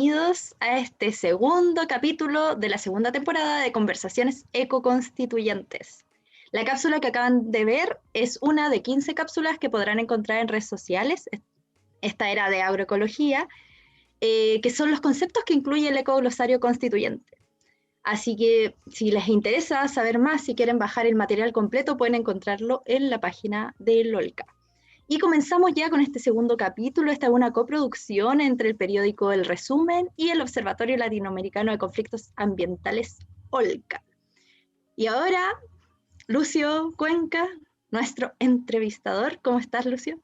Bienvenidos a este segundo capítulo de la segunda temporada de Conversaciones Ecoconstituyentes. La cápsula que acaban de ver es una de 15 cápsulas que podrán encontrar en redes sociales. Esta era de agroecología, que son los conceptos que incluye el ecoglosario constituyente. Así que si les interesa saber más, si quieren bajar el material completo, pueden encontrarlo en la página de LOLCA. Y comenzamos ya con este segundo capítulo. Esta es una coproducción entre el periódico El Resumen y el Observatorio Latinoamericano de Conflictos Ambientales, OLCA. Y ahora, Lucio Cuenca, nuestro entrevistador. ¿Cómo estás, Lucio?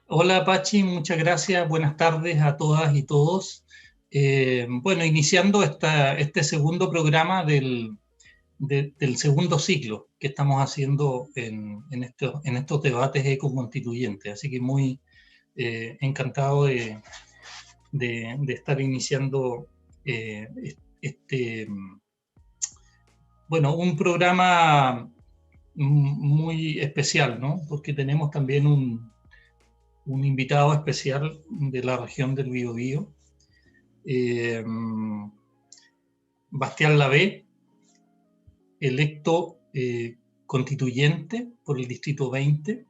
Hola, Pachi, muchas gracias. Buenas tardes a todas y todos. Iniciando este segundo programa del segundo ciclo que estamos haciendo en estos debates ecoconstituyentes. Así que muy encantado de estar iniciando un programa muy especial, ¿no? Porque tenemos también un invitado especial de la región del Biobío, Bastián Lavé, electo constituyente por el Distrito 20,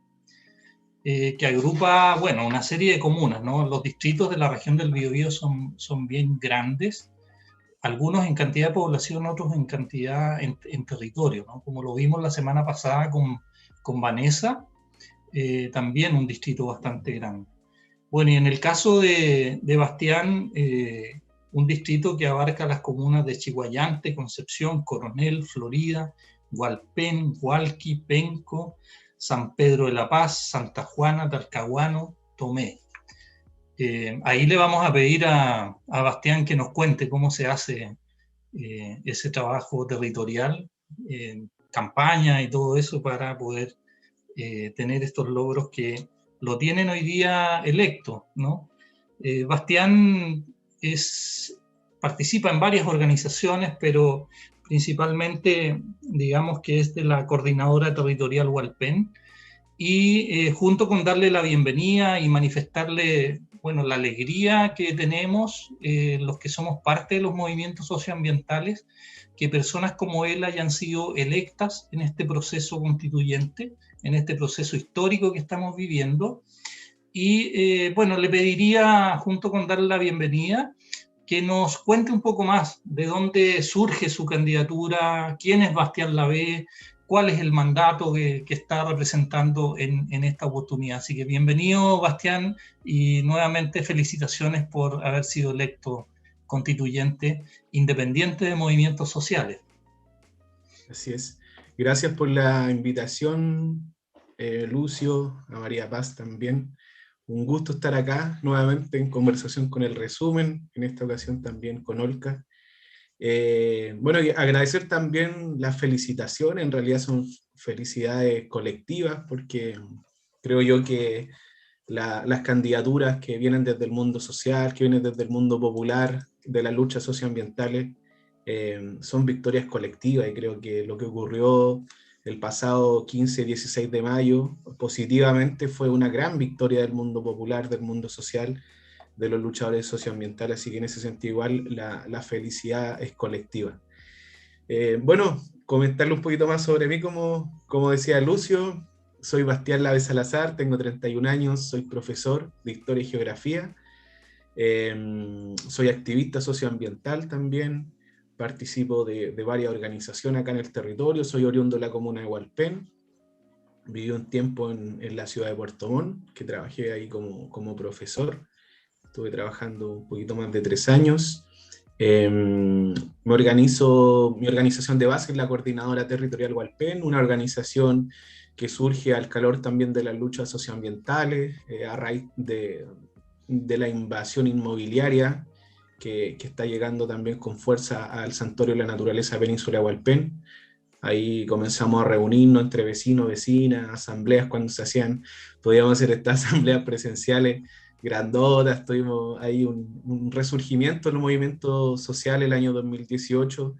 que agrupa, una serie de comunas, ¿no? Los distritos de la región del Biobío son bien grandes, algunos en cantidad de población, otros en cantidad en territorio, ¿no? Como lo vimos la semana pasada con Vanessa, también un distrito bastante grande. Bueno, y en el caso de Bastián, un distrito que abarca las comunas de Chiguayante, Concepción, Coronel, Florida, Hualpén, Hualqui, Penco, San Pedro de la Paz, Santa Juana, Talcahuano, Tomé. Ahí le vamos a pedir a Bastián que nos cuente cómo se hace ese trabajo territorial, campaña y todo eso para poder tener estos logros que lo tienen hoy día electo, ¿no? Bastián participa en varias organizaciones, pero principalmente, digamos que es de la Coordinadora Territorial Hualpén, y junto con darle la bienvenida y manifestarle, la alegría que tenemos los que somos parte de los movimientos socioambientales, que personas como él hayan sido electas en este proceso constituyente, en este proceso histórico que estamos viviendo. Y le pediría, junto con darle la bienvenida, que nos cuente un poco más de dónde surge su candidatura, quién es Bastián Lavé, cuál es el mandato que está representando en esta oportunidad. Así que bienvenido, Bastián, y nuevamente felicitaciones por haber sido electo constituyente independiente de movimientos sociales. Así es. Gracias por la invitación, Lucio, a María Paz también. Un gusto estar acá nuevamente en conversación con El Resumen, en esta ocasión también con OLCA. Y agradecer también las felicitaciones, en realidad son felicidades colectivas, porque creo yo que las candidaturas que vienen desde el mundo social, que vienen desde el mundo popular, de las luchas socioambientales, son victorias colectivas, y creo que lo que ocurrió el pasado 15 y 16 de mayo positivamente fue una gran victoria del mundo popular, del mundo social, de los luchadores socioambientales, así que en ese sentido igual la felicidad es colectiva. Comentarle un poquito más sobre mí, como decía Lucio. Soy Bastián Lavé Salazar, tengo 31 años, soy profesor de Historia y Geografía, soy activista socioambiental también, participo de varias organizaciones acá en el territorio, soy oriundo de la comuna de Hualpén, viví un tiempo en la ciudad de Puerto Montt, que trabajé ahí como profesor, estuve trabajando un poquito más de 3 años. Mi organización de base es la Coordinadora Territorial Hualpén, una organización que surge al calor también de las luchas socioambientales, a raíz de la invasión inmobiliaria que está llegando también con fuerza al Santuario de la Naturaleza Península de Hualpén. Ahí comenzamos a reunirnos entre vecinos, vecinas, asambleas cuando podíamos hacer estas asambleas presenciales grandotas. Tuvimos ahí un resurgimiento del movimiento social el año 2018,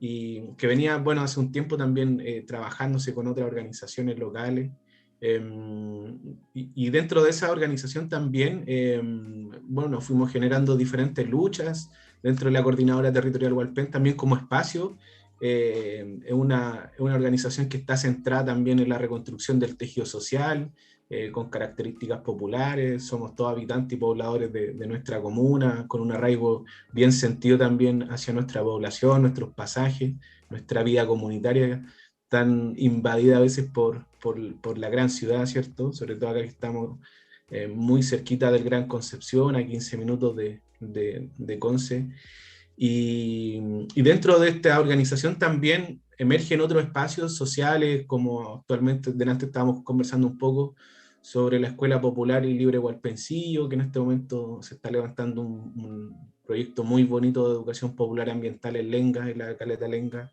y que venía, hace un tiempo también trabajándose con otras organizaciones locales, Y dentro de esa organización también, bueno, fuimos generando diferentes luchas dentro de la Coordinadora Territorial Hualpén, también como espacio. Es una organización que está centrada también en la reconstrucción del tejido social, con características populares. Somos todos habitantes y pobladores de nuestra comuna, con un arraigo bien sentido también hacia nuestra población, nuestros pasajes, nuestra vida comunitaria, tan invadida a veces por la gran ciudad, ¿cierto? Sobre todo acá que estamos muy cerquita del Gran Concepción, a 15 minutos de Conce. Y dentro de esta organización también emergen otros espacios sociales, como actualmente, delante estábamos conversando un poco sobre la Escuela Popular y Libre Hualpencillo, que en este momento se está levantando un proyecto muy bonito de educación popular ambiental en Lenga, en la Caleta Lenga,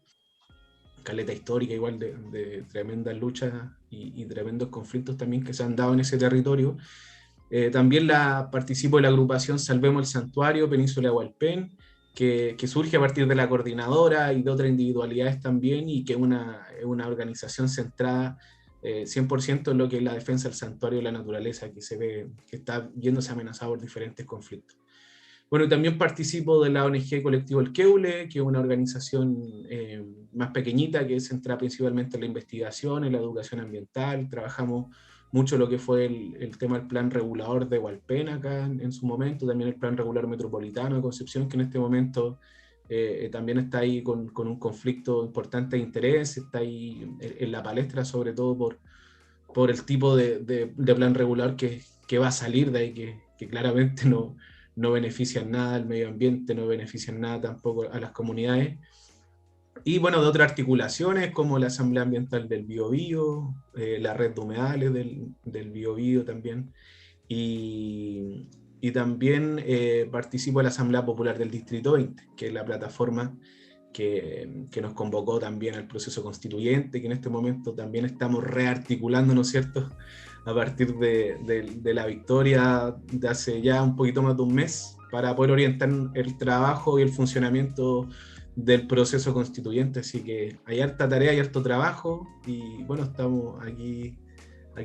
caleta histórica igual de tremendas luchas y tremendos conflictos también que se han dado en ese territorio. También participo de la agrupación Salvemos el Santuario Península de Hualpén, que surge a partir de la coordinadora y de otras individualidades también, y que es una organización centrada 100% en lo que es la defensa del santuario de la naturaleza, que se ve que está viéndose amenazado por diferentes conflictos. Bueno, también participo de la ONG Colectivo El Queule, que es una organización más pequeñita, que es centrada principalmente en la investigación, en la educación ambiental. Trabajamos mucho lo que fue el tema del plan regulador de Hualpén acá en su momento, también el plan regulador metropolitano de Concepción, que en este momento también está ahí con un conflicto importante de interés, está ahí en la palestra, sobre todo por el tipo de plan regulador que va a salir de ahí, que claramente no benefician nada al medio ambiente, no benefician nada tampoco a las comunidades. Y bueno, de otras articulaciones como la Asamblea Ambiental del Biobío, la Red de Humedales del Biobío también, y también participo de la Asamblea Popular del Distrito 20, que es la plataforma que nos convocó también al proceso constituyente, que en este momento también estamos rearticulando, ¿no es cierto?, a partir de la victoria de hace ya un poquito más de un mes, para poder orientar el trabajo y el funcionamiento del proceso constituyente. Así que hay harta tarea y harto trabajo, y bueno, estamos aquí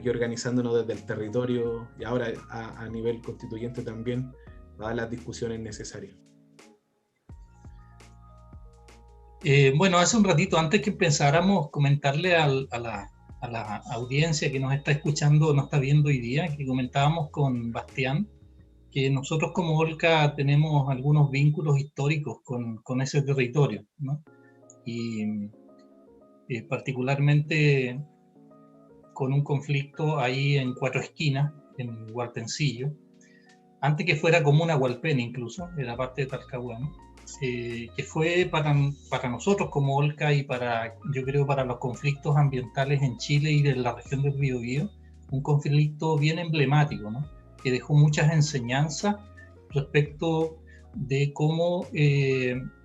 organizándonos desde el territorio y ahora a nivel constituyente también a dar las discusiones necesarias. Bueno, hace un ratito, antes que empezáramos, comentarle a la audiencia que nos está escuchando, nos está viendo hoy día, que comentábamos con Bastián, que nosotros como OLCA tenemos algunos vínculos históricos con ese territorio, ¿no? Y particularmente con un conflicto ahí en Cuatro Esquinas, en Hualpencillo, antes que fuera comuna Hualpén incluso, era parte de Talcahuano, que fue para nosotros como OLCA y yo creo para los conflictos ambientales en Chile y de la región del Biobío, un conflicto bien emblemático, ¿no?, que dejó muchas enseñanzas respecto de cómo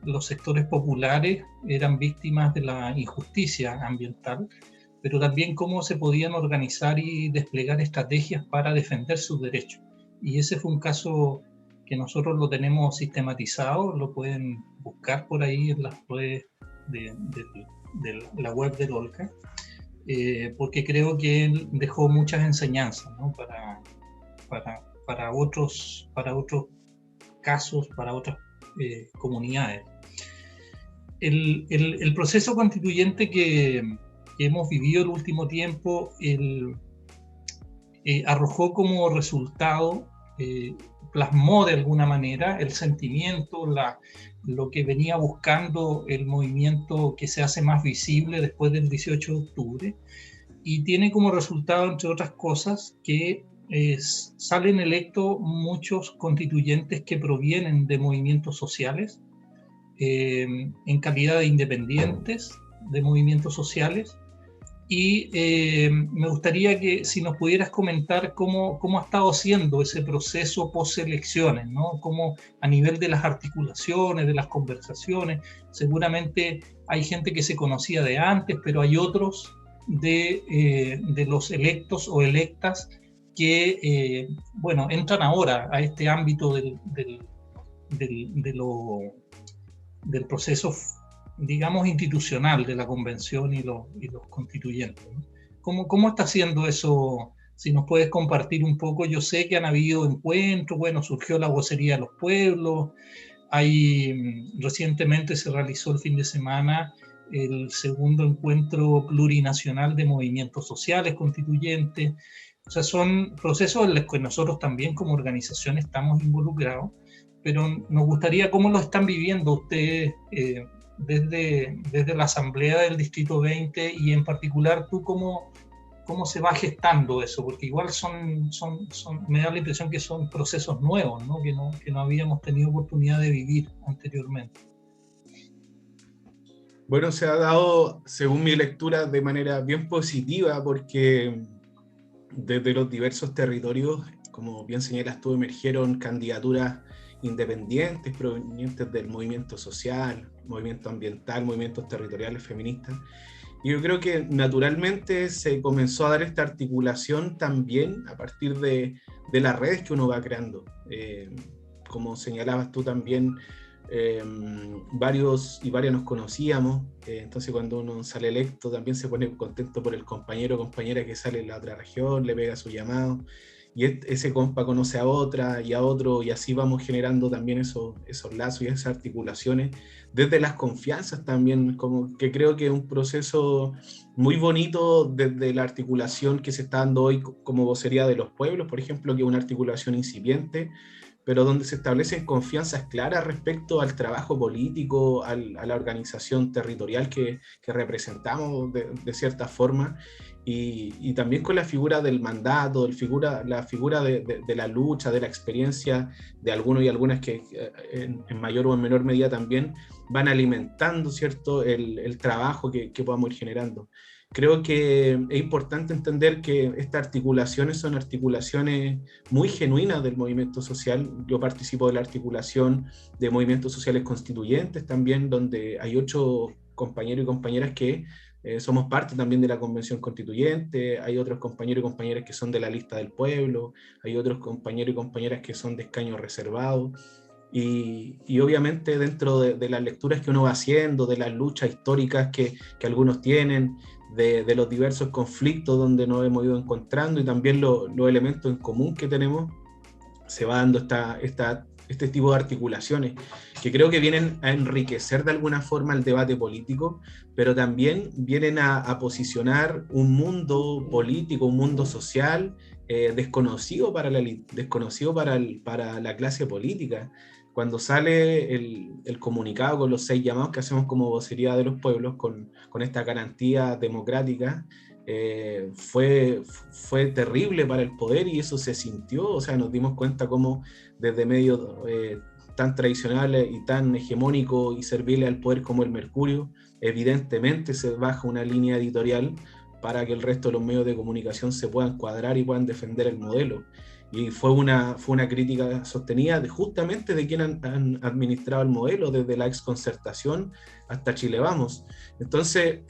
los sectores populares eran víctimas de la injusticia ambiental, pero también cómo se podían organizar y desplegar estrategias para defender sus derechos. Y ese fue un caso que nosotros lo tenemos sistematizado, lo pueden buscar por ahí en las redes de la web de OLCA, porque creo que él dejó muchas enseñanzas, ¿no?, para otros casos, para otras comunidades. El proceso constituyente que hemos vivido el último tiempo arrojó como resultado, plasmó de alguna manera el sentimiento, lo que venía buscando el movimiento que se hace más visible después del 18 de octubre, y tiene como resultado, entre otras cosas, que salen electos muchos constituyentes que provienen de movimientos sociales, en calidad de independientes de movimientos sociales. Y me gustaría que si nos pudieras comentar cómo ha estado siendo ese proceso post-elecciones, ¿no? Cómo a nivel de las articulaciones, de las conversaciones, seguramente hay gente que se conocía de antes, pero hay otros de los electos o electas que, bueno, entran ahora a este ámbito del proceso, digamos, institucional de la convención y los constituyentes, ¿no? ¿Cómo está haciendo eso? Si nos puedes compartir un poco. Yo sé que han habido encuentros, bueno, surgió la vocería de los pueblos, recientemente se realizó el fin de semana el segundo encuentro plurinacional de movimientos sociales constituyentes. O sea, son procesos en los que nosotros también como organización estamos involucrados, pero nos gustaría cómo lo están viviendo ustedes desde la Asamblea del Distrito 20 y en particular tú cómo se va gestando eso, porque igual me da la impresión que son procesos nuevos, ¿no? Que no habíamos tenido oportunidad de vivir anteriormente. Bueno, se ha dado, según mi lectura, de manera bien positiva, porque desde los diversos territorios, como bien señalas tú, emergieron candidaturas independientes provenientes del movimiento social, movimiento ambiental, movimientos territoriales feministas. Y yo creo que naturalmente se comenzó a dar esta articulación también a partir de las redes que uno va creando. Como señalabas tú también, varios y varias nos conocíamos, entonces cuando uno sale electo también se pone contento por el compañero o compañera que sale en la otra región, le pega su llamado, y ese compa conoce a otra y a otro, y así vamos generando también esos lazos y esas articulaciones desde las confianzas también, como que creo que es un proceso muy bonito desde la articulación que se está dando hoy como vocería de los pueblos, por ejemplo, que es una articulación incipiente, pero donde se establecen confianzas claras respecto al trabajo político, a la organización territorial que representamos de cierta forma, y también con la figura del mandato, la figura de la lucha, de la experiencia de algunos y algunas que en mayor o en menor medida también van alimentando, ¿cierto?, el trabajo que podamos ir generando. Creo que es importante entender que estas articulaciones son articulaciones muy genuinas del movimiento social. Yo participo de la articulación de movimientos sociales constituyentes también, donde hay 8 compañeros y compañeras que somos parte también de la Convención Constituyente, hay otros compañeros y compañeras que son de la lista del pueblo, hay otros compañeros y compañeras que son de escaños reservados. Y obviamente dentro de las lecturas que uno va haciendo, de las luchas históricas que algunos tienen, de los diversos conflictos donde nos hemos ido encontrando y también los elementos en común que tenemos, se va dando este tipo de articulaciones que creo que vienen a enriquecer de alguna forma el debate político, pero también vienen a posicionar un mundo político, un mundo social desconocido para la élite, desconocido para la clase política. Cuando sale el comunicado con los 6 llamados que hacemos como vocería de los pueblos, con esta garantía democrática, fue terrible para el poder y eso se sintió. O sea, nos dimos cuenta cómo desde medios tan tradicionales y tan hegemónicos y serviles al poder como el Mercurio, evidentemente se baja una línea editorial para que el resto de los medios de comunicación se puedan cuadrar y puedan defender el modelo. Y fue una crítica sostenida justamente de quienes han administrado el modelo, desde la exconcertación hasta Chile Vamos. Entonces,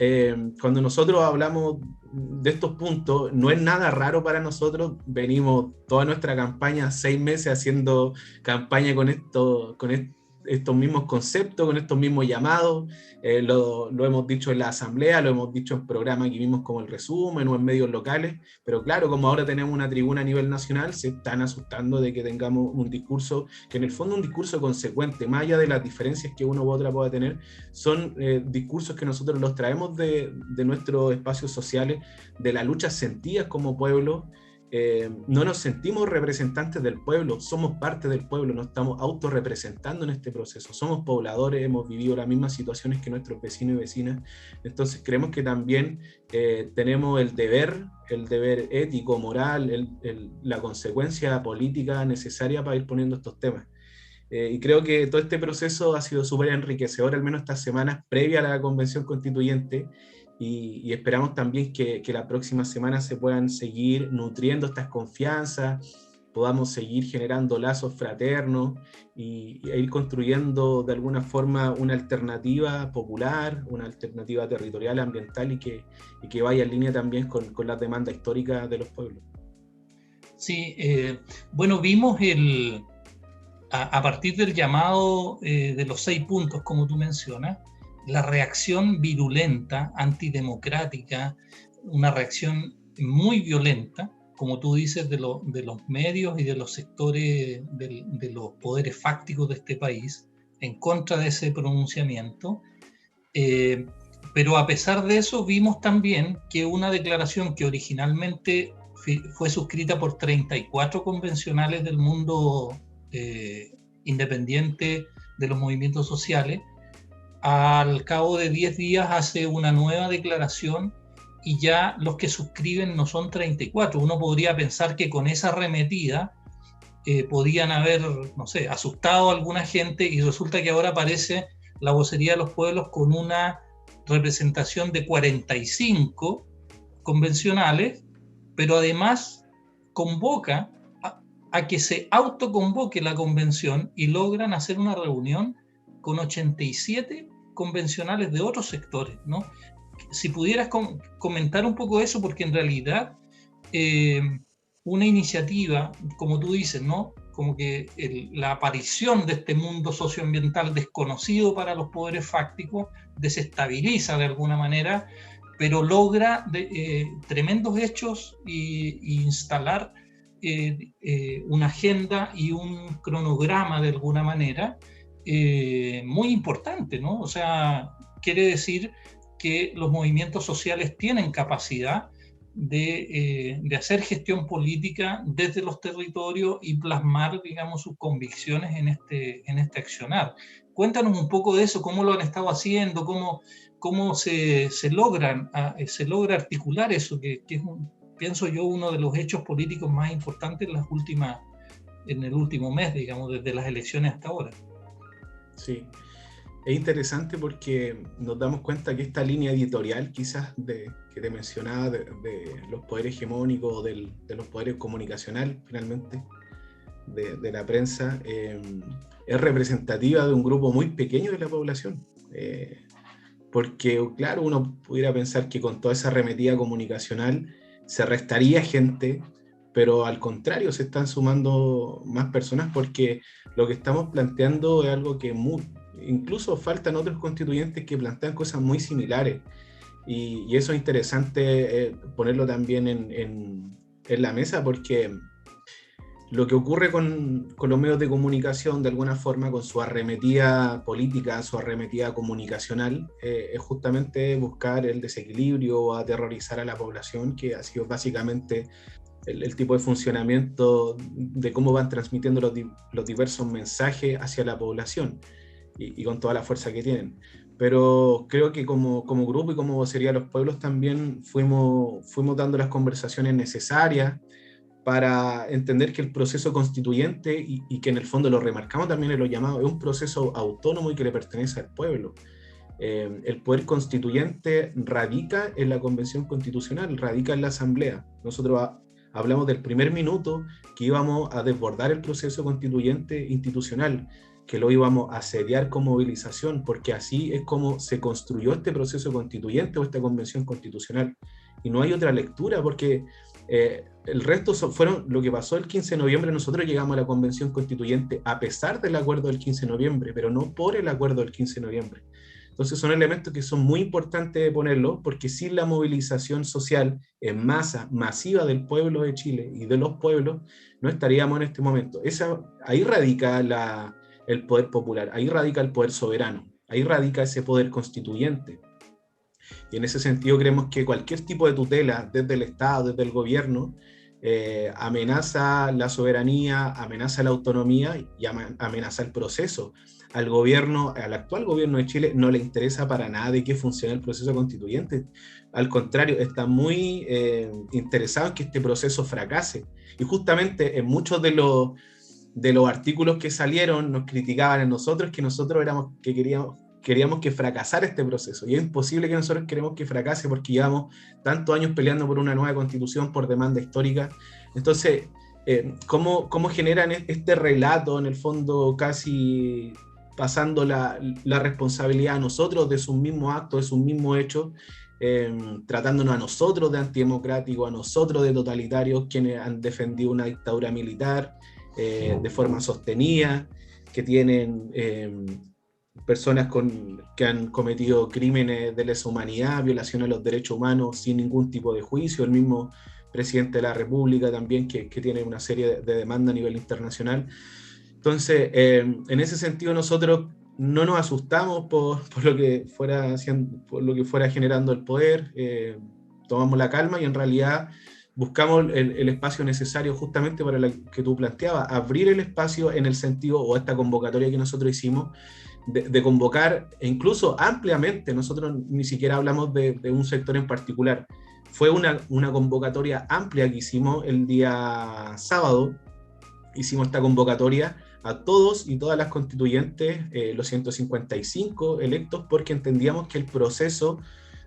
cuando nosotros hablamos de estos puntos, no es nada raro para nosotros. Venimos toda nuestra campaña, 6 meses haciendo campaña con estos mismos conceptos, con estos mismos llamados. Lo hemos dicho en la asamblea, lo hemos dicho en programas que vimos como El Resumen o en medios locales, pero claro, como ahora tenemos una tribuna a nivel nacional, se están asustando de que tengamos un discurso, que en el fondo es un discurso consecuente, más allá de las diferencias que uno u otra pueda tener, son discursos que nosotros los traemos de nuestros espacios sociales, de las luchas sentidas como pueblo. No nos sentimos representantes del pueblo, somos parte del pueblo, nos estamos autorrepresentando en este proceso, somos pobladores, hemos vivido las mismas situaciones que nuestros vecinos y vecinas, entonces creemos que también tenemos el deber ético, moral, la consecuencia política necesaria para ir poniendo estos temas. Y creo que todo este proceso ha sido súper enriquecedor, al menos estas semanas previa a la Convención Constituyente, y esperamos también que la próxima semana se puedan seguir nutriendo estas confianzas, podamos seguir generando lazos fraternos e ir construyendo de alguna forma una alternativa popular, una alternativa territorial, ambiental y que vaya en línea también con las demandas históricas de los pueblos. Sí, bueno, vimos a partir del llamado de los 6 puntos, como tú mencionas, la reacción virulenta, antidemocrática, una reacción muy violenta, como tú dices, de los medios y de los sectores, de los poderes fácticos de este país, en contra de ese pronunciamiento. Pero a pesar de eso, vimos también que una declaración que originalmente fue suscrita por 34 convencionales del mundo independiente de los movimientos sociales, al cabo de 10 días hace una nueva declaración y ya los que suscriben no son 34. Uno podría pensar que con esa arremetida podían haber, no sé, asustado a alguna gente, y resulta que ahora aparece la Vocería de los Pueblos con una representación de 45 convencionales, pero además convoca a que se autoconvoque la convención y logran hacer una reunión con 87 convencionales de otros sectores, ¿no? Si pudieras comentar un poco eso, porque en realidad una iniciativa, como tú dices, ¿no? Como que la aparición de este mundo socioambiental desconocido para los poderes fácticos desestabiliza de alguna manera, pero logra tremendos hechos y instalar una agenda y un cronograma de alguna manera muy importante, ¿no? O sea, quiere decir que los movimientos sociales tienen capacidad de hacer gestión política desde los territorios y plasmar, digamos, sus convicciones en este accionar. Cuéntanos un poco de eso, cómo lo han estado haciendo, cómo se logra articular eso, que es, pienso yo, uno de los hechos políticos más importantes en el último mes, digamos, desde las elecciones hasta ahora. Sí. Es interesante porque nos damos cuenta que esta línea editorial, quizás que te mencionaba, de los poderes hegemónicos, de los poderes comunicacionales, finalmente, de la prensa, es representativa de un grupo muy pequeño de la población. Porque, claro, uno pudiera pensar que con toda esa arremetida comunicacional se restaría gente, pero al contrario, se están sumando más personas, porque lo que estamos planteando es algo que incluso faltan otros constituyentes que plantean cosas muy similares, y eso es interesante ponerlo también en la mesa, porque lo que ocurre con los medios de comunicación, de alguna forma, con su arremetida política, su arremetida comunicacional, es justamente buscar el desequilibrio o aterrorizar a la población, que ha sido básicamente el tipo de funcionamiento de cómo van transmitiendo los diversos mensajes hacia la población, y con toda la fuerza que tienen. Pero creo que como grupo y como Vocería de los Pueblos también fuimos dando las conversaciones necesarias para entender que el proceso constituyente, y que en el fondo lo remarcamos también en los llamados, es un proceso autónomo y que le pertenece al pueblo. El poder constituyente radica en la Convención Constitucional, radica en la Asamblea. Nosotros hablamos del primer minuto que íbamos a desbordar el proceso constituyente institucional, que lo íbamos a asediar con movilización, porque así es como se construyó este proceso constituyente o esta Convención Constitucional. Y no hay otra lectura, porque el resto fueron lo que pasó el 15 de noviembre. Nosotros llegamos a la Convención Constituyente a pesar del acuerdo del 15 de noviembre, pero no por el acuerdo del 15 de noviembre. Entonces son elementos que son muy importantes de ponerlo, porque sin la movilización social en masa, masiva del pueblo de Chile y de los pueblos, no estaríamos en este momento. Ahí radica el poder popular, ahí radica el poder soberano, ahí radica ese poder constituyente. Y en ese sentido creemos que cualquier tipo de tutela desde el Estado, desde el gobierno, amenaza la soberanía, amenaza la autonomía y amenaza el proceso. Al actual gobierno de Chile no le interesa para nada de que funcione el proceso constituyente. Al contrario, está muy interesado en que este proceso fracase. Y justamente en muchos de los artículos que salieron nos criticaban a nosotros, que queríamos que fracasara este proceso, y es imposible que nosotros queremos que fracase porque llevamos tantos años peleando por una nueva constitución, por demanda histórica. Entonces, ¿cómo generan este relato, en el fondo casi pasando la responsabilidad a nosotros de sus mismos actos, de sus mismos hechos, tratándonos a nosotros de antidemocráticos, a nosotros de totalitarios, quienes han defendido una dictadura militar de forma sostenida, que tienen personas que han cometido crímenes de lesa humanidad, violación a los derechos humanos sin ningún tipo de juicio, el mismo presidente de la República también, que tiene una serie de demandas a nivel internacional. Entonces, en ese sentido, nosotros no nos asustamos por lo que fuera generando el poder, tomamos la calma y en realidad buscamos el espacio necesario justamente para lo que tú planteabas, abrir el espacio en el sentido, o esta convocatoria que nosotros hicimos, de convocar, e incluso ampliamente. Nosotros ni siquiera hablamos de un sector en particular. Fue una convocatoria amplia que hicimos el día sábado. Hicimos esta convocatoria a todos y todas las constituyentes, los 155 electos, porque entendíamos que el proceso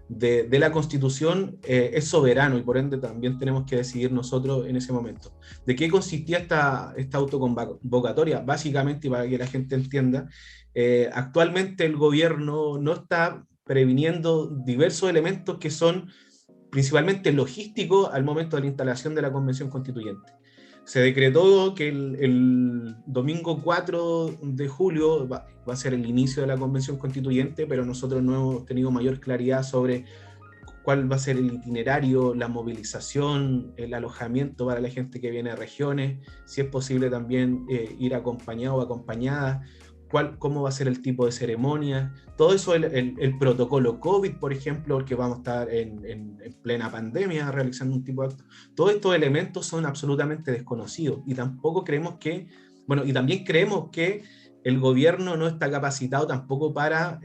de la Constitución es soberano y por ende también tenemos que decidir nosotros en ese momento. ¿De qué consistía esta autoconvocatoria? Básicamente, y para que la gente entienda, actualmente el gobierno no está previniendo diversos elementos que son principalmente logísticos al momento de la instalación de la Convención Constituyente. Se decretó que el domingo 4 de julio va a ser el inicio de la Convención Constituyente, pero nosotros no hemos tenido mayor claridad sobre cuál va a ser el itinerario, la movilización, el alojamiento para la gente que viene de regiones, si es posible también ir acompañado o acompañada, cómo va a ser el tipo de ceremonia, todo eso, el protocolo COVID, por ejemplo, porque vamos a estar en plena pandemia realizando un tipo de acto. Todos estos elementos son absolutamente desconocidos y tampoco creemos que, y también creemos que el gobierno no está capacitado tampoco para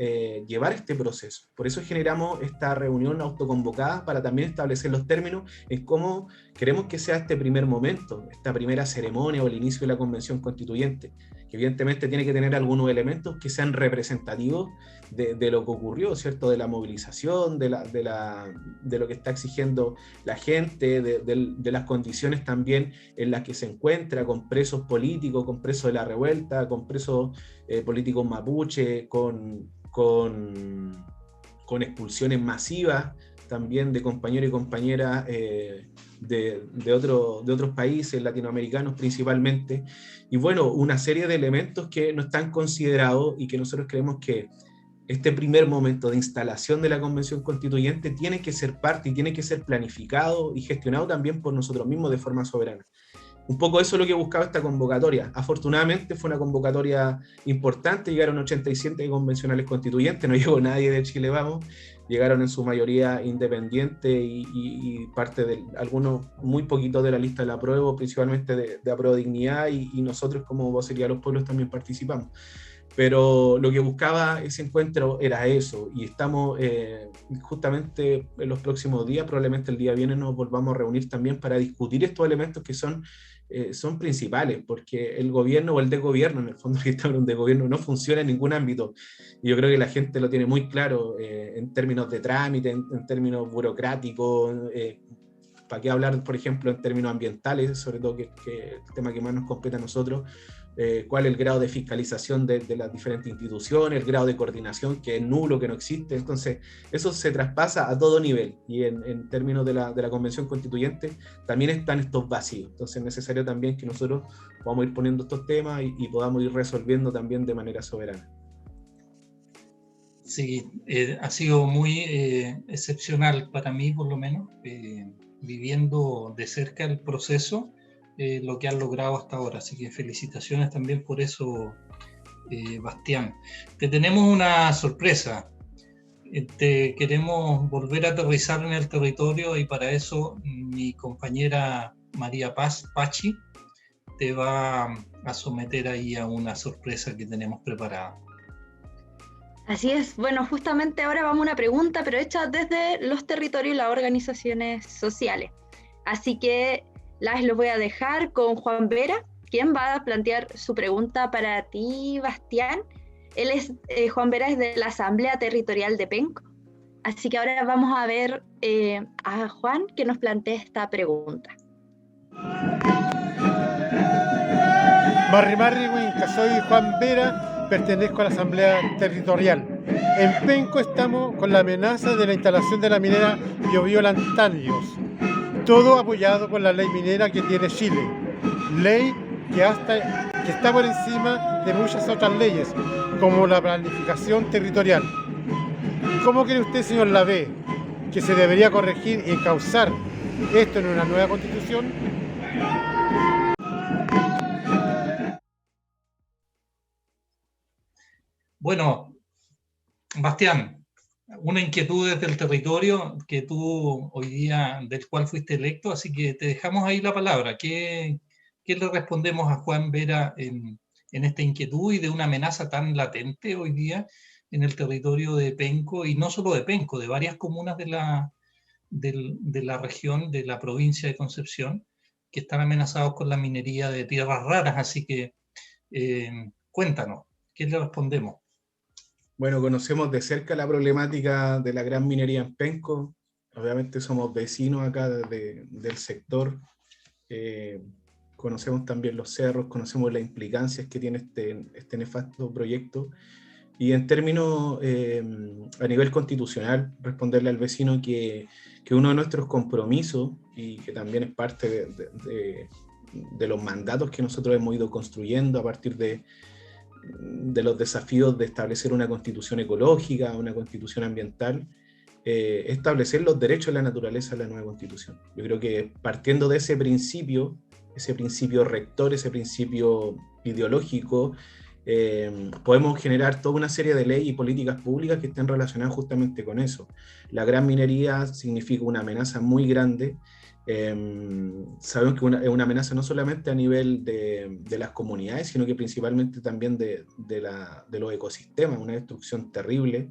llevar este proceso. Por eso generamos esta reunión autoconvocada para también establecer los términos en cómo queremos que sea este primer momento, esta primera ceremonia o el inicio de la Convención Constituyente, que evidentemente tiene que tener algunos elementos que sean representativos de lo que ocurrió, ¿cierto? De la movilización, de lo que está exigiendo la gente, de las condiciones también en las que se encuentra, con presos políticos, con presos de la revuelta, con presos políticos mapuche, con expulsiones masivas también de compañeros y compañeras de otros países latinoamericanos principalmente, y bueno, una serie de elementos que no están considerados y que nosotros creemos que este primer momento de instalación de la Convención Constituyente tiene que ser parte y tiene que ser planificado y gestionado también por nosotros mismos de forma soberana. Un poco eso es lo que buscaba esta convocatoria. Afortunadamente fue una convocatoria importante, llegaron 87 convencionales constituyentes, no llegó nadie de Chile Vamos, llegaron en su mayoría independientes y parte de algunos muy poquitos de la lista del apruebo, principalmente de Apruebo Dignidad, y nosotros como Vocería de los Pueblos también participamos. Pero lo que buscaba ese encuentro era eso, y estamos justamente en los próximos días, probablemente el día viernes nos volvamos a reunir también para discutir estos elementos que son principales, porque el gobierno o el desgobierno, en el fondo el dictadura de gobierno no funciona en ningún ámbito, y yo creo que la gente lo tiene muy claro en términos de trámite, en términos burocráticos, para qué hablar, por ejemplo, en términos ambientales, sobre todo que el tema que más nos compete a nosotros. Cuál es el grado de fiscalización de las diferentes instituciones, el grado de coordinación que es nulo, que no existe. Entonces eso se traspasa a todo nivel, y en términos de la Convención Constituyente también están estos vacíos. Entonces es necesario también que nosotros podamos ir poniendo estos temas y podamos ir resolviendo también de manera soberana. Sí, ha sido muy excepcional para mí, por lo menos, viviendo de cerca el proceso, lo que han logrado hasta ahora. Así que felicitaciones también por eso, Bastián. Te tenemos una sorpresa. Te queremos volver a aterrizar en el territorio, y para eso mi compañera María Paz Pachi te va a someter ahí a una sorpresa que tenemos preparada. Así es. Bueno, justamente ahora vamos a una pregunta, pero hecha desde los territorios y las organizaciones sociales. Así que los voy a dejar con Juan Vera, quien va a plantear su pregunta para ti, Bastián. Juan Vera es de la Asamblea Territorial de Penco. Así que ahora vamos a ver a Juan que nos plantea esta pregunta. Marri Huinca, soy Juan Vera, pertenezco a la Asamblea Territorial. En Penco estamos con la amenaza de la instalación de la minera Biobío Lantanios. Todo apoyado por la ley minera que tiene Chile, ley que está por encima de muchas otras leyes, como la planificación territorial. ¿Cómo cree usted, señor Lavé, que se debería corregir y encauzar esto en una nueva constitución? Bueno, Bastián, una inquietud desde el territorio que tú hoy día, del cual fuiste electo, así que te dejamos ahí la palabra. ¿Qué le respondemos a Juan Vera en esta inquietud y de una amenaza tan latente hoy día en el territorio de Penco, y no solo de Penco, de varias comunas de la región, de la provincia de Concepción, que están amenazados con la minería de tierras raras? Así que cuéntanos, ¿qué le respondemos? Bueno, conocemos de cerca la problemática de la gran minería en Penco. Obviamente somos vecinos acá del sector. Conocemos también los cerros, conocemos las implicancias que tiene este nefasto proyecto. Y en términos, a nivel constitucional, responderle al vecino que uno de nuestros compromisos, y que también es parte de los mandatos que nosotros hemos ido construyendo a partir de los desafíos de establecer una constitución ecológica, una constitución ambiental, establecer los derechos de la naturaleza en la nueva constitución. Yo creo que partiendo de ese principio rector, ese principio ideológico, podemos generar toda una serie de leyes y políticas públicas que estén relacionadas justamente con eso. La gran minería significa una amenaza muy grande. Sabemos que es una amenaza no solamente a nivel de las comunidades, sino que principalmente también de los ecosistemas, una destrucción terrible,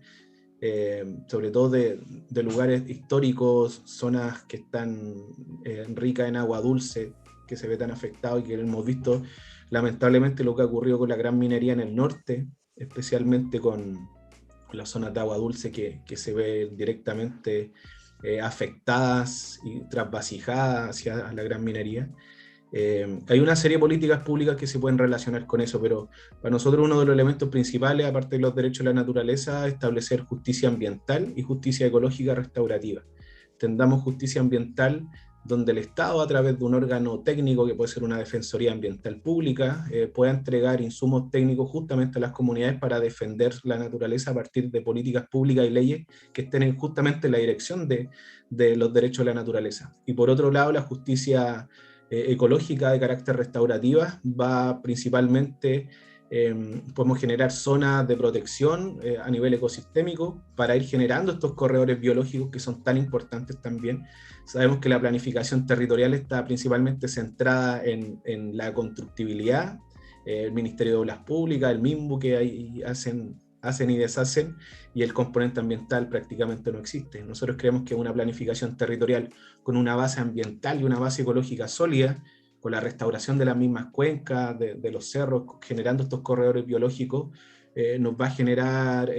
sobre todo de lugares históricos, zonas que están ricas en agua dulce, que se ve tan afectado, y que hemos visto lamentablemente lo que ha ocurrido con la gran minería en el norte, especialmente con las zonas de agua dulce que se ve directamente afectadas y trasvasijadas hacia la gran minería. Hay una serie de políticas públicas que se pueden relacionar con eso, pero para nosotros uno de los elementos principales, aparte de los derechos de la naturaleza, es establecer justicia ambiental y justicia ecológica restaurativa. Tendamos justicia ambiental donde el Estado, a través de un órgano técnico que puede ser una defensoría ambiental pública, pueda entregar insumos técnicos justamente a las comunidades para defender la naturaleza a partir de políticas públicas y leyes que estén justamente en la dirección de los derechos de la naturaleza. Y por otro lado, la justicia ecológica de carácter restaurativa va principalmente, podemos generar zonas de protección a nivel ecosistémico para ir generando estos corredores biológicos que son tan importantes también. Sabemos que la planificación territorial está principalmente centrada en la constructibilidad, el Ministerio de Obras Públicas, el MIMBU, que ahí hacen y deshacen, y el componente ambiental prácticamente no existe. Nosotros creemos que una planificación territorial con una base ambiental y una base ecológica sólida, con la restauración de las mismas cuencas, de los cerros, generando estos corredores biológicos, nos va a generar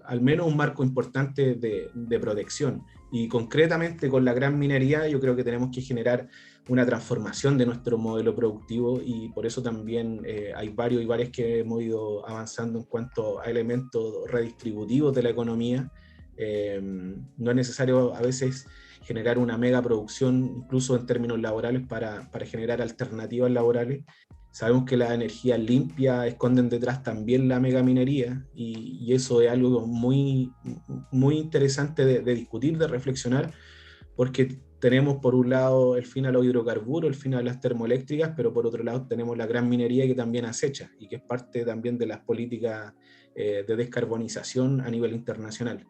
al menos un marco importante de protección. Y concretamente con la gran minería, yo creo que tenemos que generar una transformación de nuestro modelo productivo, y por eso también hay varios y varias que hemos ido avanzando en cuanto a elementos redistributivos de la economía. No es necesario a veces generar una mega producción, incluso en términos laborales, para generar alternativas laborales. Sabemos que las energías limpias esconden detrás también la megaminería, y eso es algo muy, muy interesante de discutir, de reflexionar, porque tenemos por un lado el fin a los hidrocarburos, el fin a las termoeléctricas, pero por otro lado tenemos la gran minería que también acecha y que es parte también de las políticas de descarbonización a nivel internacional.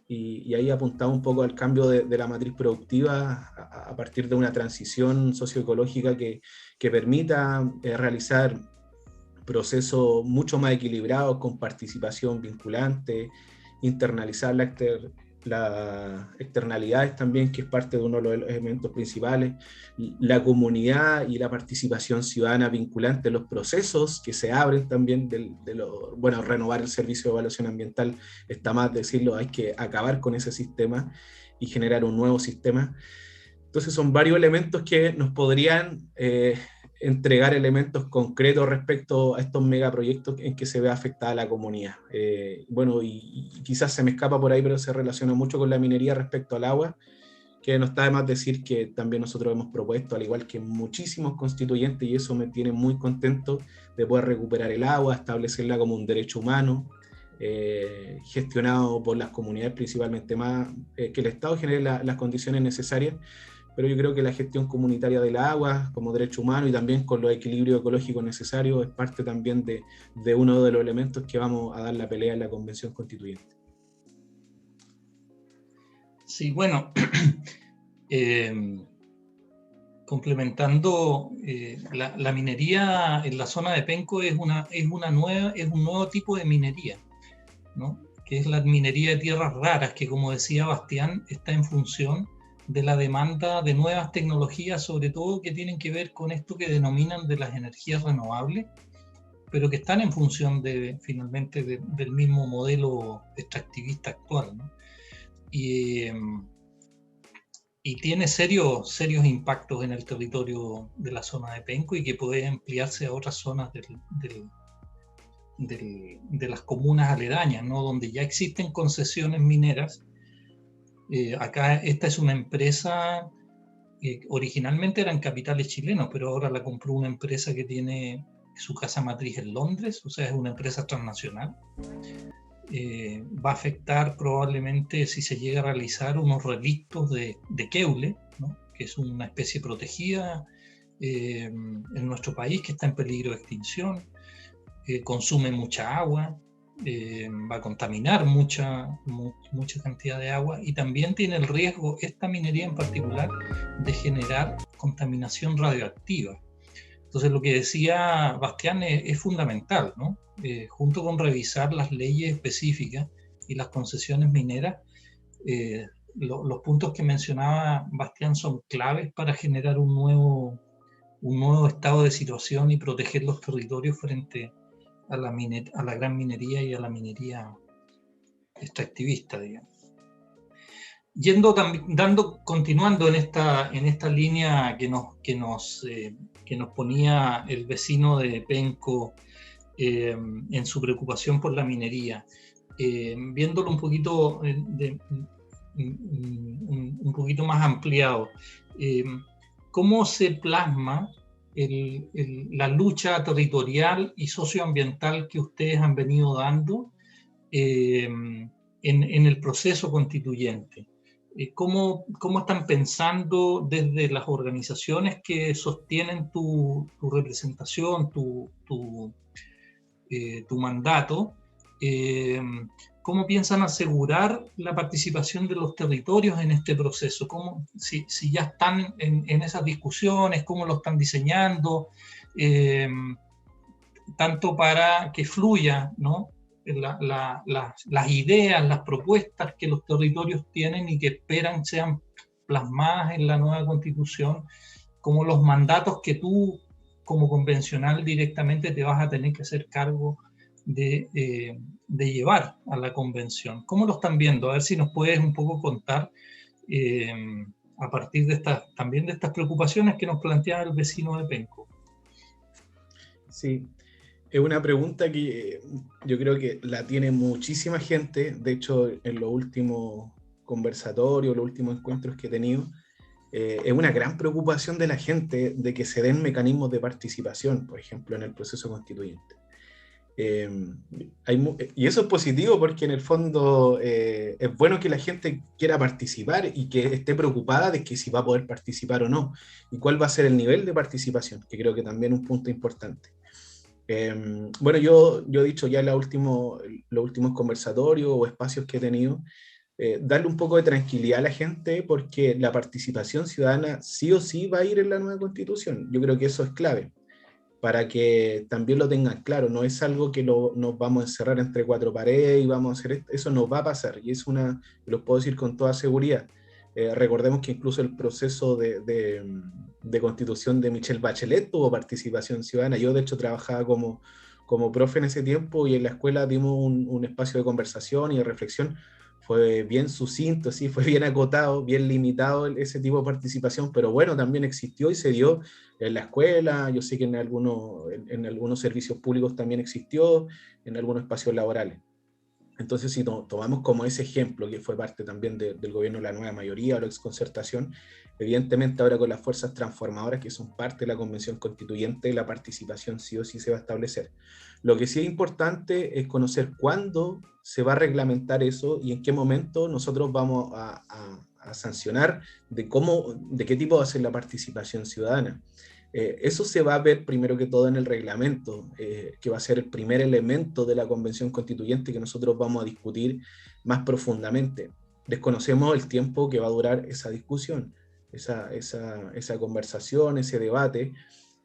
Y ahí apuntaba un poco al cambio de la matriz productiva a partir de una transición socioecológica que permita realizar procesos mucho más equilibrados, con participación vinculante, internalizar las externalidades también, que es parte de uno de los elementos principales, la comunidad y la participación ciudadana vinculante en los procesos que se abren también, bueno, renovar el servicio de evaluación ambiental, está más decirlo, hay que acabar con ese sistema y generar un nuevo sistema. Entonces son varios elementos que nos podrían entregar elementos concretos respecto a estos megaproyectos en que se ve afectada la comunidad. Bueno, y quizás se me escapa por ahí, pero se relaciona mucho con la minería respecto al agua, que no está de más decir que también nosotros hemos propuesto, al igual que muchísimos constituyentes, y eso me tiene muy contento, de poder recuperar el agua, establecerla como un derecho humano, gestionado por las comunidades principalmente, más que el Estado genere las condiciones necesarias, pero yo creo que la gestión comunitaria del agua como derecho humano y también con los equilibrios ecológicos necesarios es parte también de uno de los elementos que vamos a dar la pelea en la Convención Constituyente. Sí, bueno, complementando, la minería en la zona de Penco es un nuevo tipo de minería, ¿no? Que es la minería de tierras raras, que como decía Bastián, está en función de la demanda de nuevas tecnologías, sobre todo que tienen que ver con esto que denominan de las energías renovables, pero que están en función finalmente del mismo modelo extractivista actual, ¿no? Y tiene serios impactos en el territorio de la zona de Penco y que puede ampliarse a otras zonas de las comunas aledañas, ¿no? Donde ya existen concesiones mineras. Acá esta es una empresa que originalmente era en capitales chilenos, pero ahora la compró una empresa que tiene su casa matriz en Londres, o sea, es una empresa transnacional. Va a afectar probablemente, si se llega a realizar, unos relictos de Keule, ¿no? Que es una especie protegida en nuestro país que está en peligro de extinción, consume mucha agua, va a contaminar mucha cantidad de agua y también tiene el riesgo, esta minería en particular, de generar contaminación radioactiva. Entonces lo que decía Bastián es fundamental, ¿no? Junto con revisar las leyes específicas y las concesiones mineras, los puntos que mencionaba Bastián son claves para generar un nuevo estado de situación y proteger los territorios frente a la gran minería y a la minería extractivista, digamos. Continuando en esta línea que nos ponía el vecino de Penco en su preocupación por la minería, viéndolo un poquito un poquito más ampliado, ¿cómo se plasma la lucha territorial y socioambiental que ustedes han venido dando en el proceso constituyente? ¿Cómo están pensando desde las organizaciones que sostienen tu representación, tu mandato? ¿Cómo piensan asegurar la participación de los territorios en este proceso? Si ya están en esas discusiones, cómo lo están diseñando, tanto para que fluya, ¿no? Las ideas, las propuestas que los territorios tienen y que esperan sean plasmadas en la nueva Constitución, como los mandatos que tú, como convencional, directamente te vas a tener que hacer cargo de llevar a la convención. ¿Cómo lo están viendo? A ver si nos puedes un poco contar a partir de también de estas preocupaciones que nos plantea el vecino de Penco. Sí, es una pregunta que yo creo que la tiene muchísima gente. De hecho, en los últimos conversatorios, los últimos encuentros que he tenido, es una gran preocupación de la gente de que se den mecanismos de participación, por ejemplo, en el proceso constituyente. Y eso es positivo porque en el fondo es bueno que la gente quiera participar y que esté preocupada de que si va a poder participar o no, y cuál va a ser el nivel de participación, que creo que también es un punto importante. Bueno, yo he dicho ya en los últimos conversatorios o espacios que he tenido, darle un poco de tranquilidad a la gente porque la participación ciudadana sí o sí va a ir en la nueva Constitución. Yo creo que eso es clave para que también lo tengan claro. No es algo que nos vamos a encerrar entre cuatro paredes y vamos a hacer esto. Eso no va a pasar y lo puedo decir con toda seguridad. Recordemos que incluso el proceso de constitución de Michelle Bachelet tuvo participación ciudadana. Yo de hecho trabajaba como profe en ese tiempo y en la escuela dimos un espacio de conversación y de reflexión. Fue bien sucinto, sí, fue bien acotado, bien limitado ese tipo de participación, pero bueno, también existió y se dio en la escuela. Yo sé que en algunos servicios públicos también existió, en algunos espacios laborales. Entonces, si tomamos como ese ejemplo, que fue parte también del gobierno de la nueva mayoría o la exconcertación, evidentemente ahora con las fuerzas transformadoras que son parte de la Convención Constituyente, la participación sí o sí se va a establecer. Lo que sí es importante es conocer cuándo se va a reglamentar eso y en qué momento nosotros vamos a sancionar de qué tipo va a ser la participación ciudadana. Eso se va a ver primero que todo en el reglamento, que va a ser el primer elemento de la Convención Constituyente que nosotros vamos a discutir más profundamente. Desconocemos el tiempo que va a durar esa discusión, esa conversación, ese debate,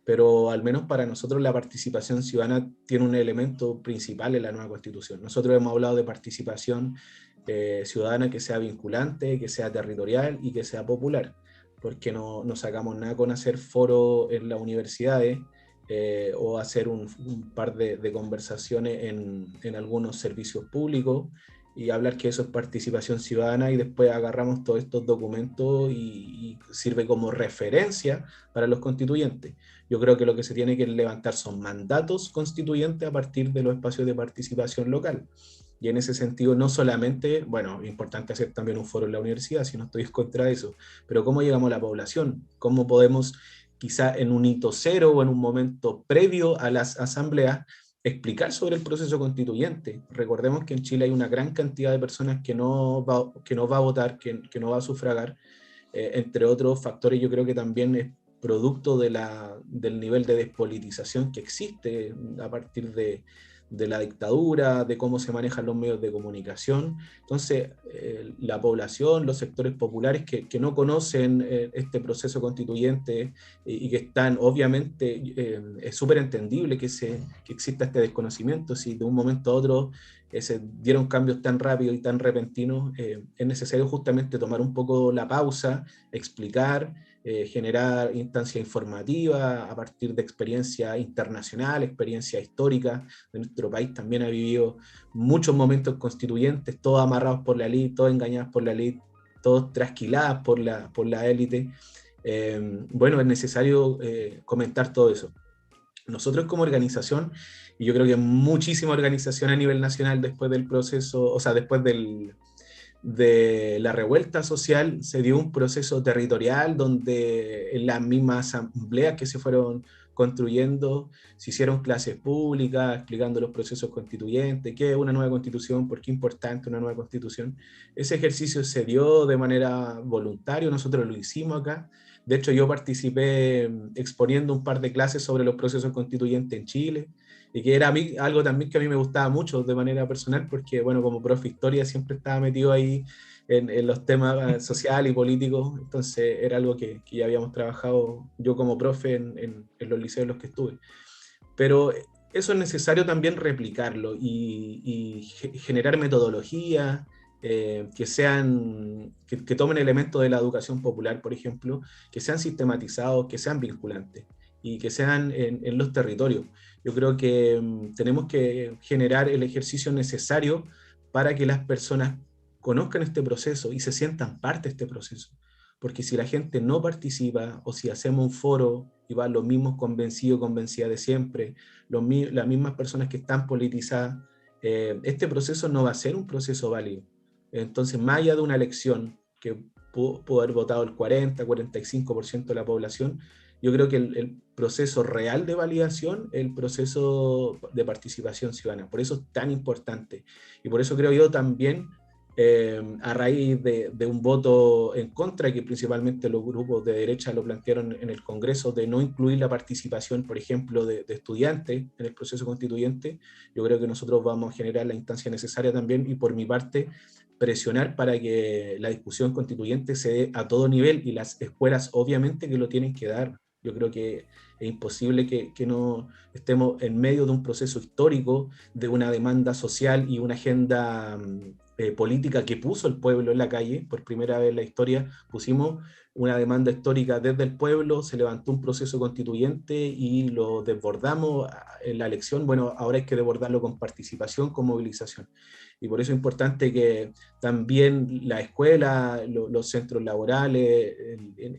pero al menos para nosotros la participación ciudadana tiene un elemento principal en la nueva Constitución. Nosotros hemos hablado de participación ciudadana que sea vinculante, que sea territorial y que sea popular, porque no sacamos nada con hacer foro en las universidades o hacer un par de conversaciones en algunos servicios públicos y hablar que eso es participación ciudadana y después agarramos todos estos documentos y sirve como referencia para los constituyentes. Yo creo que lo que se tiene que levantar son mandatos constituyentes a partir de los espacios de participación local. Y en ese sentido, no solamente, bueno, es importante hacer también un foro en la universidad, si no estoy en contra de eso, pero cómo llegamos a la población, cómo podemos, quizá en un hito cero o en un momento previo a las asambleas, explicar sobre el proceso constituyente. Recordemos que en Chile hay una gran cantidad de personas que no va a votar, que no va a sufragar, entre otros factores. Yo creo que también es producto del nivel de despolitización que existe a partir de la dictadura, de cómo se manejan los medios de comunicación. Entonces, la población, los sectores populares que no conocen este proceso constituyente y que están, obviamente, es súper entendible que exista este desconocimiento. Si de un momento a otro se dieron cambios tan rápidos y tan repentinos, es necesario justamente tomar un poco la pausa, explicar, generar instancia informativa a partir de experiencia internacional, experiencia histórica de nuestro país. También ha vivido muchos momentos constituyentes, todos amarrados por la ley, todos engañados por la ley, todos trasquilados por la élite. Bueno, es necesario comentar todo eso. Nosotros como organización, y yo creo que muchísima organización a nivel nacional después del proceso, o sea, después de la revuelta social, se dio un proceso territorial donde en las mismas asambleas que se fueron construyendo, se hicieron clases públicas explicando los procesos constituyentes, qué es una nueva constitución, por qué es importante una nueva constitución. Ese ejercicio se dio de manera voluntaria, nosotros lo hicimos acá. De hecho, yo participé exponiendo un par de clases sobre los procesos constituyentes en Chile, y que era algo también que a mí me gustaba mucho de manera personal, porque, bueno, como profe de historia siempre estaba metido ahí en los temas sociales y políticos, entonces era algo que ya habíamos trabajado yo como profe en los liceos en los que estuve. Pero eso es necesario también replicarlo y generar metodologías que tomen elementos de la educación popular, por ejemplo, que sean sistematizados, que sean vinculantes y que sean en los territorios. Yo creo que tenemos que generar el ejercicio necesario para que las personas conozcan este proceso y se sientan parte de este proceso. Porque si la gente no participa o si hacemos un foro y van los mismos convencidos, convencidas de siempre, las mismas personas que están politizadas, este proceso no va a ser un proceso válido. Entonces, más allá de una elección que pudo haber votado el 40, 45% de la población, yo creo que el proceso real de validación es el proceso de participación ciudadana. Por eso es tan importante. Y por eso creo yo también, a raíz de un voto en contra, que principalmente los grupos de derecha lo plantearon en el Congreso, de no incluir la participación, por ejemplo, de estudiantes en el proceso constituyente, yo creo que nosotros vamos a generar la instancia necesaria también, y por mi parte, presionar para que la discusión constituyente se dé a todo nivel, y las escuelas obviamente que lo tienen que dar. Yo creo que es imposible que no estemos en medio de un proceso histórico, de una demanda social y una agenda política que puso el pueblo en la calle. Por primera vez en la historia pusimos una demanda histórica desde el pueblo, se levantó un proceso constituyente y lo desbordamos en la elección. Bueno, ahora hay que desbordarlo con participación, con movilización. Y por eso es importante que también la escuela, los centros laborales,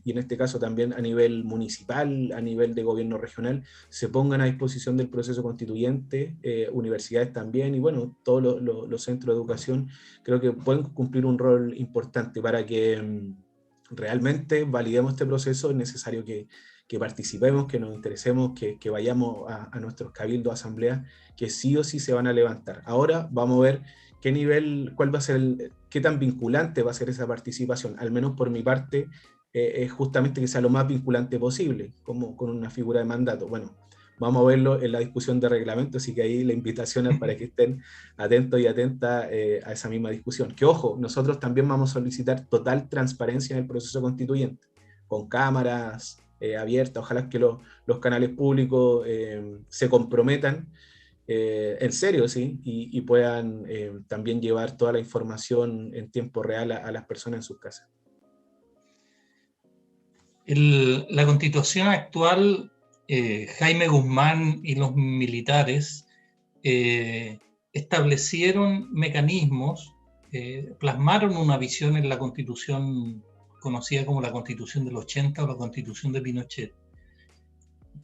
y en este caso también a nivel municipal, a nivel de gobierno regional, se pongan a disposición del proceso constituyente, universidades también, y bueno, todos los centros de educación creo que pueden cumplir un rol importante para que realmente validemos este proceso. Es necesario que participemos, que nos interesemos, que vayamos a nuestros cabildos, asambleas, que sí o sí se van a levantar. Ahora vamos a ver qué nivel, cuál va a ser, qué tan vinculante va a ser esa participación. Al menos por mi parte, es justamente que sea lo más vinculante posible, como con una figura de mandato. Bueno, vamos a verlo en la discusión de reglamento, así que ahí la invitación es para que estén atentos y atentas a esa misma discusión. Que ojo, nosotros también vamos a solicitar total transparencia en el proceso constituyente, con cámaras abiertas. Ojalá que los canales públicos se comprometan en serio, sí, y puedan también llevar toda la información en tiempo real a las personas en sus casas. La constitución actual, Jaime Guzmán y los militares establecieron mecanismos, plasmaron una visión en la constitución conocida como la constitución del 80 o la constitución de Pinochet,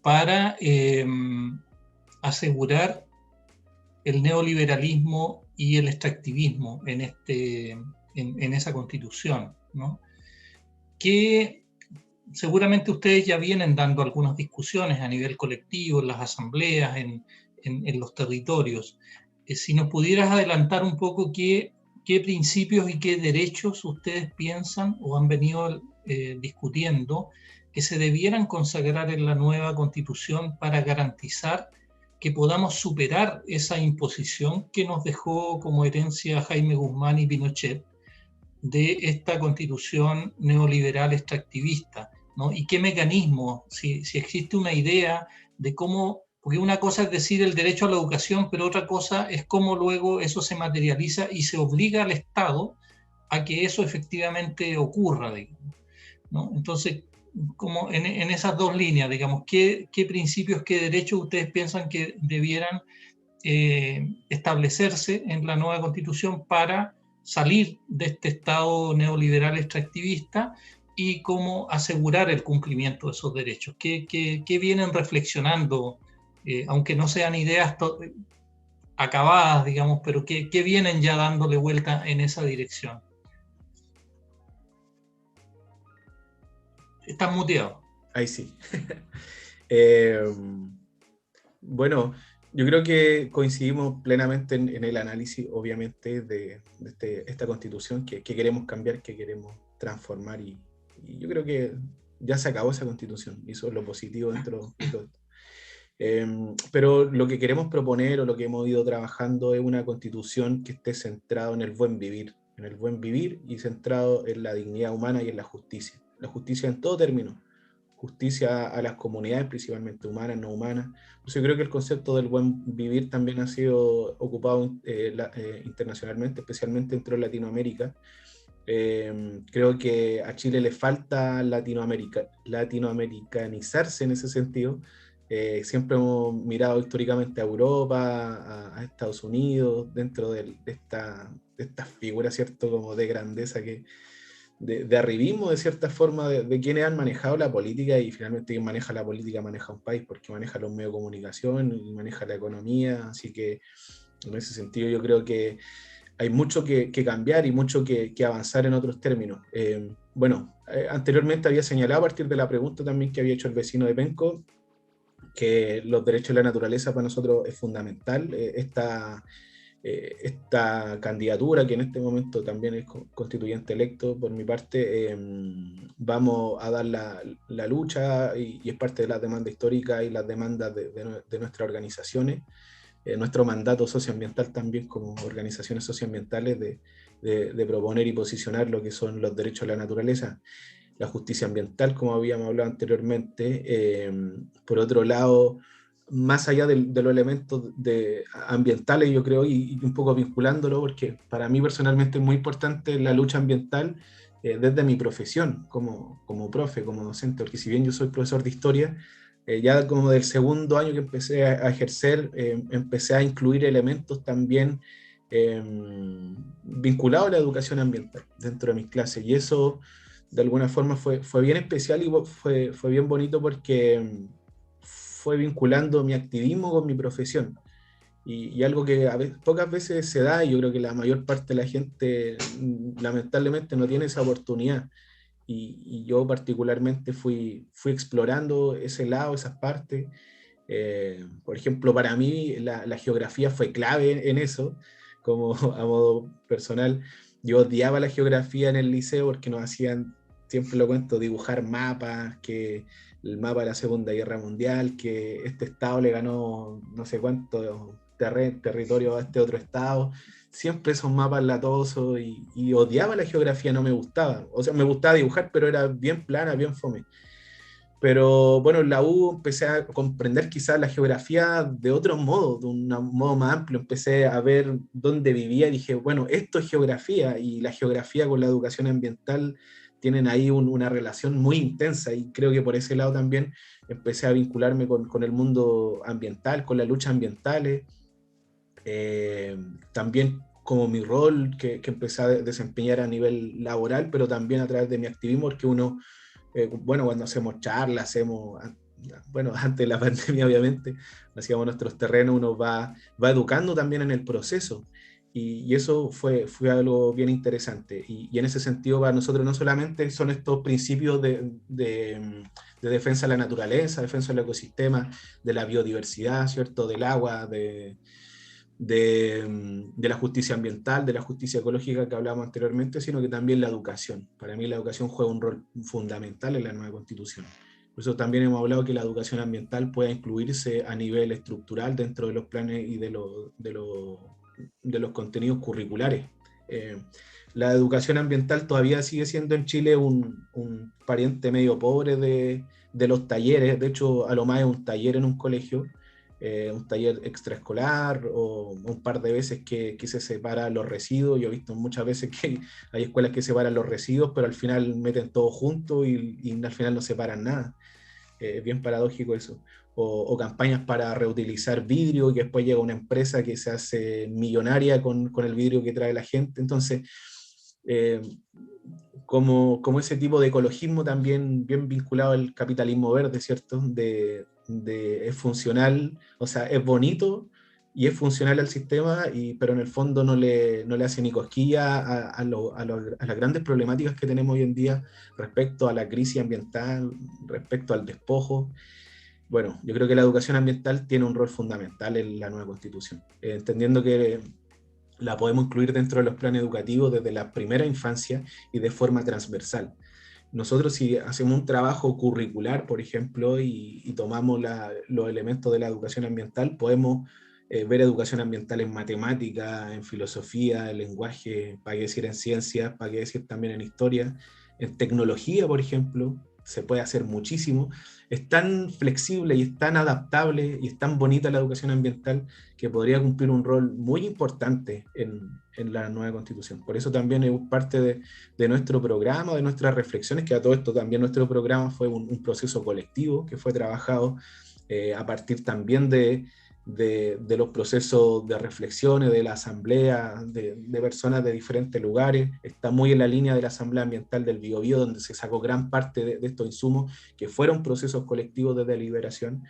para asegurar el neoliberalismo y el extractivismo en esa constitución, ¿no? Que seguramente ustedes ya vienen dando algunas discusiones a nivel colectivo, en las asambleas, en los territorios. Si nos pudieras adelantar un poco qué principios y qué derechos ustedes piensan o han venido discutiendo que se debieran consagrar en la nueva constitución para garantizar que podamos superar esa imposición que nos dejó como herencia Jaime Guzmán y Pinochet de esta constitución neoliberal extractivista, ¿no? Y qué mecanismo, si existe una idea de cómo, porque una cosa es decir el derecho a la educación, pero otra cosa es cómo luego eso se materializa y se obliga al Estado a que eso efectivamente ocurra, digamos, ¿no? Entonces, como en esas dos líneas, digamos, ¿qué principios, qué derechos ustedes piensan que debieran establecerse en la nueva constitución para salir de este estado neoliberal extractivista y cómo asegurar el cumplimiento de esos derechos? ¿Qué vienen reflexionando, aunque no sean ideas acabadas, digamos, pero qué vienen ya dándole vuelta en esa dirección? Estás muteado. Ahí sí. Bueno, yo creo que coincidimos plenamente en el análisis, obviamente, de esta constitución que queremos cambiar, que queremos transformar, y yo creo que ya se acabó esa constitución, y eso es lo positivo dentro de todo esto. Pero lo que queremos proponer, o lo que hemos ido trabajando, es una constitución que esté centrado en el buen vivir y centrado en la dignidad humana y en la justicia en todo término, justicia a las comunidades, principalmente humanas, no humanas. Entonces yo creo que el concepto del buen vivir también ha sido ocupado internacionalmente, especialmente dentro de Latinoamérica. Creo que a Chile le falta latinoamericanizarse en ese sentido. Siempre hemos mirado históricamente a Europa, a Estados Unidos, dentro de esta figura, ¿cierto?, como de grandeza, de arribismo, de cierta forma, de quienes han manejado la política, y finalmente quien maneja la política maneja un país, porque maneja los medios de comunicación y maneja la economía. Así que en ese sentido yo creo que hay mucho que cambiar y mucho que avanzar en otros términos. Anteriormente había señalado, a partir de la pregunta también que había hecho el vecino de Penco, que los derechos de la naturaleza para nosotros es fundamental. Esta candidatura, que en este momento también es constituyente electo por mi parte, vamos a dar la lucha, y es parte de las demandas históricas y las demandas de nuestras organizaciones, nuestro mandato socioambiental también como organizaciones socioambientales, de proponer y posicionar lo que son los derechos de la naturaleza, la justicia ambiental, como habíamos hablado anteriormente. Por otro lado, más allá de los elementos ambientales, yo creo, y un poco vinculándolo, porque para mí personalmente es muy importante la lucha ambiental, desde mi profesión como profe, como docente, porque si bien yo soy profesor de historia, ya como del segundo año que empecé a ejercer, empecé a incluir elementos también vinculados a la educación ambiental dentro de mis clases, y eso de alguna forma fue bien especial y fue bien bonito porque fue vinculando mi activismo con mi profesión. Y algo que pocas veces se da, y yo creo que la mayor parte de la gente lamentablemente no tiene esa oportunidad. Y yo particularmente fui explorando ese lado, esas partes. Por ejemplo, para mí la geografía fue clave en eso, como a modo personal. Yo odiaba la geografía en el liceo porque nos hacían, siempre lo cuento, dibujar mapas, que el mapa de la Segunda Guerra Mundial, que este estado le ganó no sé cuánto territorio a este otro estado. Siempre esos mapas latosos, y odiaba la geografía, no me gustaba. O sea, me gustaba dibujar, pero era bien plana, bien fome. Pero bueno, en la U empecé a comprender quizás la geografía de otro modo, de un modo más amplio. Empecé a ver dónde vivía y dije, bueno, esto es geografía, y la geografía con la educación ambiental tienen ahí una relación muy intensa, y creo que por ese lado también empecé a vincularme con el mundo ambiental, con las luchas ambientales. También como mi rol que empecé a desempeñar a nivel laboral, pero también a través de mi activismo, porque uno, bueno, cuando hacemos charlas, bueno, antes de la pandemia obviamente, hacíamos nuestros terrenos, uno va educando también en el proceso, y eso fue algo bien interesante, y en ese sentido para nosotros no solamente son estos principios de defensa de la naturaleza, defensa del ecosistema, de la biodiversidad, ¿cierto?, del agua, de la justicia ambiental, de la justicia ecológica que hablábamos anteriormente, sino que también la educación. Para mí la educación juega un rol fundamental en la nueva Constitución. Por eso también hemos hablado que la educación ambiental pueda incluirse a nivel estructural dentro de los planes y de los contenidos curriculares. La educación ambiental todavía sigue siendo en Chile un pariente medio pobre de los talleres. De hecho, a lo más es un taller en un colegio, un taller extraescolar, o un par de veces que se separan los residuos. Yo he visto muchas veces que hay escuelas que separan los residuos, pero al final meten todo junto y al final no separan nada. Bien paradójico eso. O campañas para reutilizar vidrio, que después llega una empresa que se hace millonaria con el vidrio que trae la gente. Entonces, como ese tipo de ecologismo también bien vinculado al capitalismo verde, ¿cierto? Es funcional, o sea, es bonito y es funcional al sistema, pero en el fondo no le hace ni cosquilla a las grandes problemáticas que tenemos hoy en día respecto a la crisis ambiental, respecto al despojo. Bueno, yo creo que la educación ambiental tiene un rol fundamental en la nueva Constitución, entendiendo que la podemos incluir dentro de los planes educativos desde la primera infancia y de forma transversal. Nosotros, si hacemos un trabajo curricular, por ejemplo, y tomamos los elementos de la educación ambiental, podemos ver educación ambiental en matemática, en filosofía, en lenguaje, para qué decir en ciencias, para qué decir también en historia, en tecnología, por ejemplo. Se puede hacer muchísimo. Es tan flexible y es tan adaptable y es tan bonita la educación ambiental que podría cumplir un rol muy importante en la nueva Constitución. Por eso también es parte de nuestro programa, de nuestras reflexiones, que a todo esto también nuestro programa fue un proceso colectivo que fue trabajado a partir también de los procesos de reflexiones, de la asamblea, de personas de diferentes lugares. Está muy en la línea de la Asamblea Ambiental del Biobío, donde se sacó gran parte de estos insumos que fueron procesos colectivos de deliberación.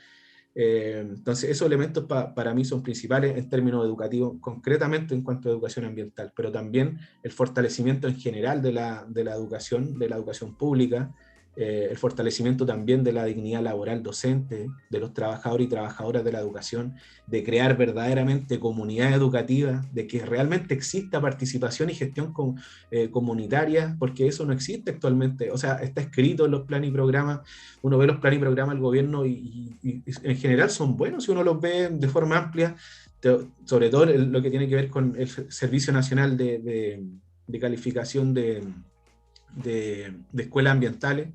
Entonces, esos elementos para mí son principales en términos educativos, concretamente en cuanto a educación ambiental, pero también el fortalecimiento en general de la educación pública, el fortalecimiento también de la dignidad laboral docente, de los trabajadores y trabajadoras de la educación, de crear verdaderamente comunidades educativas, de que realmente exista participación y gestión comunitaria, porque eso no existe actualmente. O sea, está escrito en los planes y programas, uno ve los planes y programas del gobierno y en general son buenos si uno los ve de forma amplia, sobre todo lo que tiene que ver con el Servicio Nacional de Calificación de escuelas ambientales,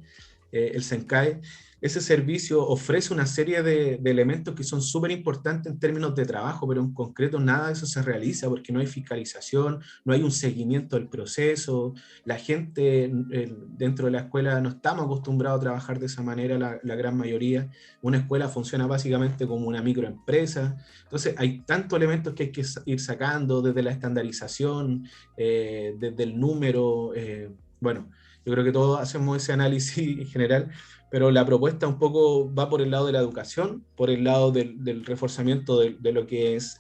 el SENCAE. ese servicio ofrece una serie de elementos que son súper importantes en términos de trabajo, pero en concreto nada de eso se realiza porque no hay fiscalización, no hay un seguimiento del proceso, la gente dentro de la escuela no estamos acostumbrados a trabajar de esa manera, la gran mayoría. Una escuela funciona básicamente como una microempresa, entonces hay tantos elementos que hay que ir sacando, desde la estandarización, desde el número, bueno, yo creo que todos hacemos ese análisis general, pero la propuesta un poco va por el lado de la educación, por el lado del reforzamiento de lo que es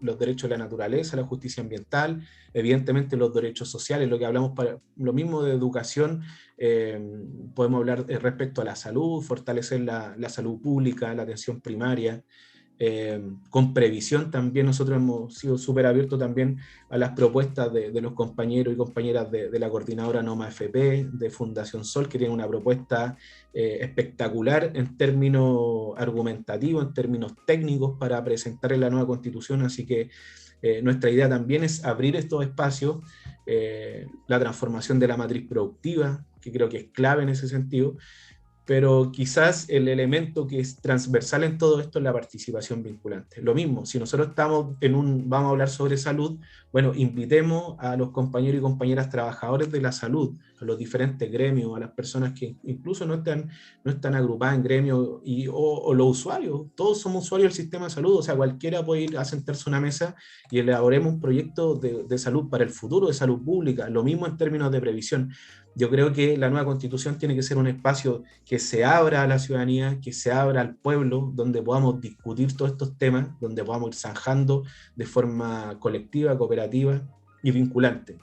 los derechos de la naturaleza, la justicia ambiental, evidentemente los derechos sociales, lo que hablamos para lo mismo de educación, podemos hablar respecto a la salud, fortalecer la salud pública, la atención primaria, con previsión también. Nosotros hemos sido súper abiertos también a las propuestas de los compañeros y compañeras de la coordinadora NOMA FP, de Fundación Sol, que tiene una propuesta espectacular en términos argumentativos, en términos técnicos para presentar en la nueva Constitución, así que nuestra idea también es abrir estos espacios, la transformación de la matriz productiva, que creo que es clave en ese sentido, pero quizás el elemento que es transversal en todo esto es la participación vinculante. Lo mismo, si nosotros estamos vamos a hablar sobre salud, bueno, invitemos a los compañeros y compañeras trabajadores de la salud, a los diferentes gremios, a las personas que incluso no están agrupadas en gremios, o los usuarios, todos somos usuarios del sistema de salud, o sea, cualquiera puede ir a sentarse a una mesa y elaboremos un proyecto de salud para el futuro, de salud pública, lo mismo en términos de previsión. Yo creo que la nueva Constitución tiene que ser un espacio que se abra a la ciudadanía, que se abra al pueblo, donde podamos discutir todos estos temas, donde podamos ir zanjando de forma colectiva, cooperativa y vinculante.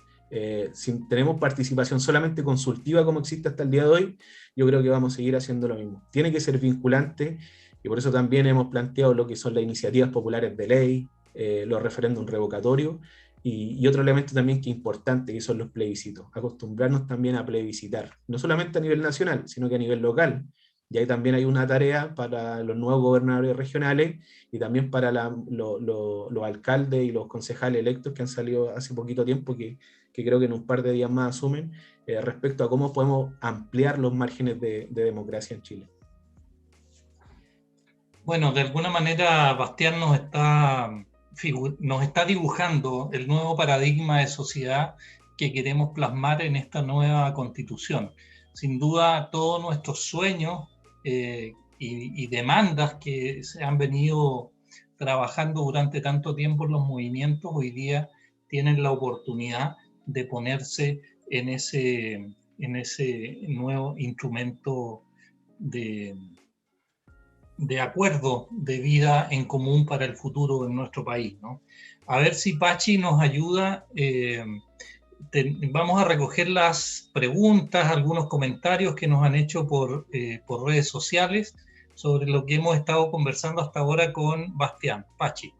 Si tenemos participación solamente consultiva como existe hasta el día de hoy, yo creo que vamos a seguir haciendo lo mismo. Tiene que ser vinculante y por eso también hemos planteado lo que son las iniciativas populares de ley, los referéndums revocatorios, y otro elemento también que es importante, que son los plebiscitos. Acostumbrarnos también a plebiscitar, no solamente a nivel nacional, sino que a nivel local. Y ahí también hay una tarea para los nuevos gobernadores regionales y también para los alcaldes y los concejales electos que han salido hace poquito tiempo, que creo que en un par de días más asumen, respecto a cómo podemos ampliar los márgenes de democracia en Chile. Bueno, de alguna manera Bastián nos está dibujando el nuevo paradigma de sociedad que queremos plasmar en esta nueva Constitución. Sin duda, todos nuestros sueños y demandas que se han venido trabajando durante tanto tiempo en los movimientos, hoy día tienen la oportunidad de ponerse en ese nuevo instrumento de acuerdo de vida en común para el futuro de nuestro país, ¿no? A ver si Pachi nos ayuda. Vamos a recoger las preguntas, algunos comentarios que nos han hecho por redes sociales sobre lo que hemos estado conversando hasta ahora con Bastián. Pachi.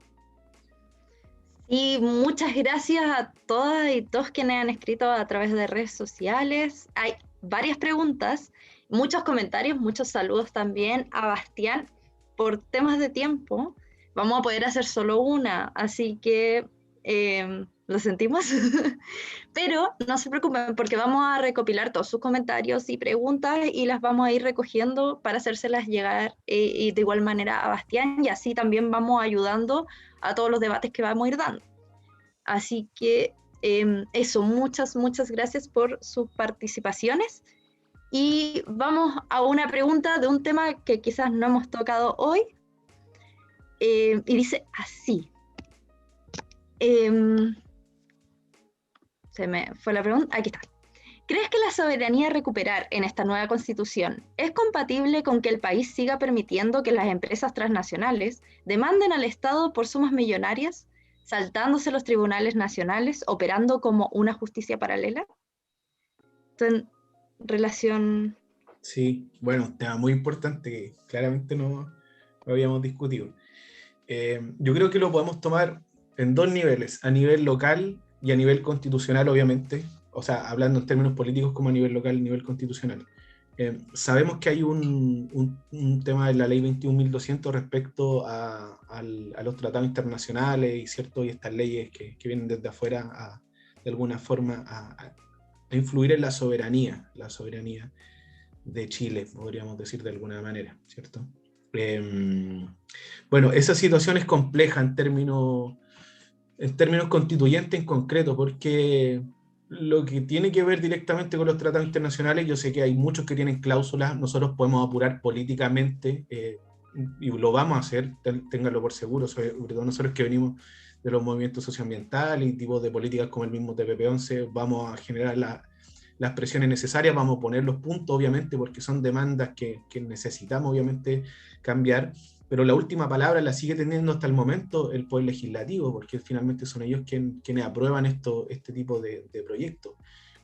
Y muchas gracias a todas y todos quienes han escrito a través de redes sociales. Hay varias preguntas, muchos comentarios, muchos saludos también a Bastián. Por temas de tiempo, vamos a poder hacer solo una, así que lo sentimos. Pero no se preocupen porque vamos a recopilar todos sus comentarios y preguntas y las vamos a ir recogiendo para hacérselas llegar y de igual manera a Bastián, y así también vamos ayudando a todos los debates que vamos a ir dando. Así que eso, muchas gracias por sus participaciones. Y vamos a una pregunta de un tema que quizás no hemos tocado hoy. Y dice así. Se me fue la pregunta. Aquí está. ¿Crees que la soberanía a recuperar en esta nueva Constitución es compatible con que el país siga permitiendo que las empresas transnacionales demanden al Estado por sumas millonarias, saltándose los tribunales nacionales, operando como una justicia paralela? Entonces, relación... Sí, bueno, un tema muy importante que claramente no habíamos discutido. Yo creo que lo podemos tomar en dos niveles, a nivel local y a nivel constitucional, obviamente, o sea, hablando en términos políticos como a nivel local y a nivel constitucional. Sabemos que hay un tema de la ley 21.200 respecto a los tratados internacionales y, ¿cierto? Y estas leyes que vienen desde afuera de alguna forma a influir en la soberanía de Chile, podríamos decir de alguna manera, ¿cierto? Bueno, esa situación es compleja en términos constituyentes en concreto, porque lo que tiene que ver directamente con los tratados internacionales, yo sé que hay muchos que tienen cláusulas, nosotros podemos apurar políticamente, y lo vamos a hacer, ténganlo por seguro, sobre todo nosotros que venimos de los movimientos socioambientales y tipos de políticas como el mismo TPP-11, vamos a generar las presiones necesarias, vamos a poner los puntos, obviamente, porque son demandas que necesitamos, obviamente, cambiar, pero la última palabra la sigue teniendo hasta el momento el Poder Legislativo, porque finalmente son ellos quienes aprueban este tipo de proyectos.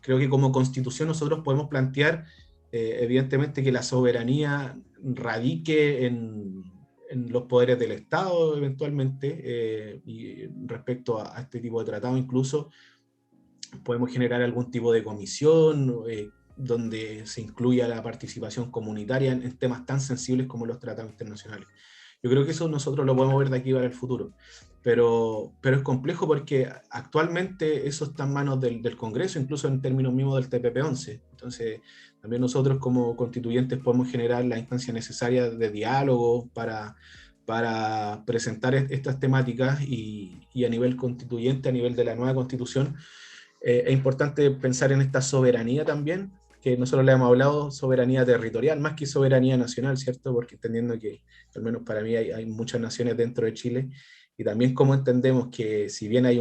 Creo que como Constitución nosotros podemos plantear, evidentemente, que la soberanía radique en los poderes del Estado, eventualmente, y respecto a este tipo de tratado, incluso podemos generar algún tipo de comisión donde se incluya la participación comunitaria en temas tan sensibles como los tratados internacionales. Yo creo que eso nosotros lo podemos ver de aquí para el futuro, pero es complejo porque actualmente eso está en manos del Congreso, incluso en términos mismos del TPP-11. Entonces, también nosotros como constituyentes podemos generar la instancia necesaria de diálogo para presentar estas temáticas y a nivel constituyente, a nivel de la nueva Constitución, es importante pensar en esta soberanía también, que nosotros le hemos hablado, soberanía territorial, más que soberanía nacional, ¿cierto? Porque entendiendo que, al menos para mí, hay muchas naciones dentro de Chile, y también cómo entendemos que si bien hay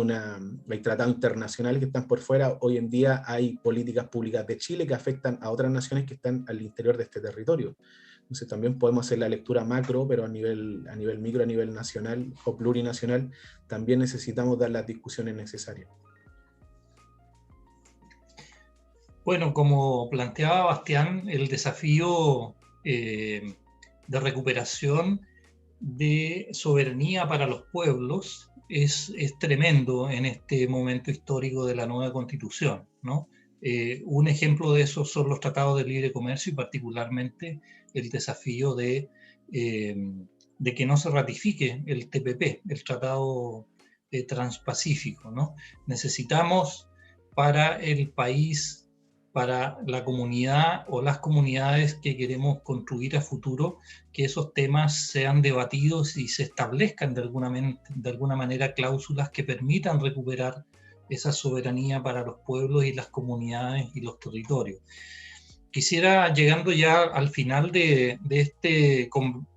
tratados internacionales que están por fuera, hoy en día hay políticas públicas de Chile que afectan a otras naciones que están al interior de este territorio. Entonces también podemos hacer la lectura macro, pero a nivel micro, a nivel nacional o plurinacional, también necesitamos dar las discusiones necesarias. Bueno, como planteaba Bastián, el desafío de recuperación de soberanía para los pueblos es tremendo en este momento histórico de la nueva Constitución, ¿no? Un ejemplo de eso son los tratados de libre comercio y particularmente el desafío de que no se ratifique el TPP, el Tratado Transpacífico, ¿no? Necesitamos para el país, para la comunidad o las comunidades que queremos construir a futuro, que esos temas sean debatidos y se establezcan de alguna manera cláusulas que permitan recuperar esa soberanía para los pueblos y las comunidades y los territorios. Quisiera, llegando ya al final de este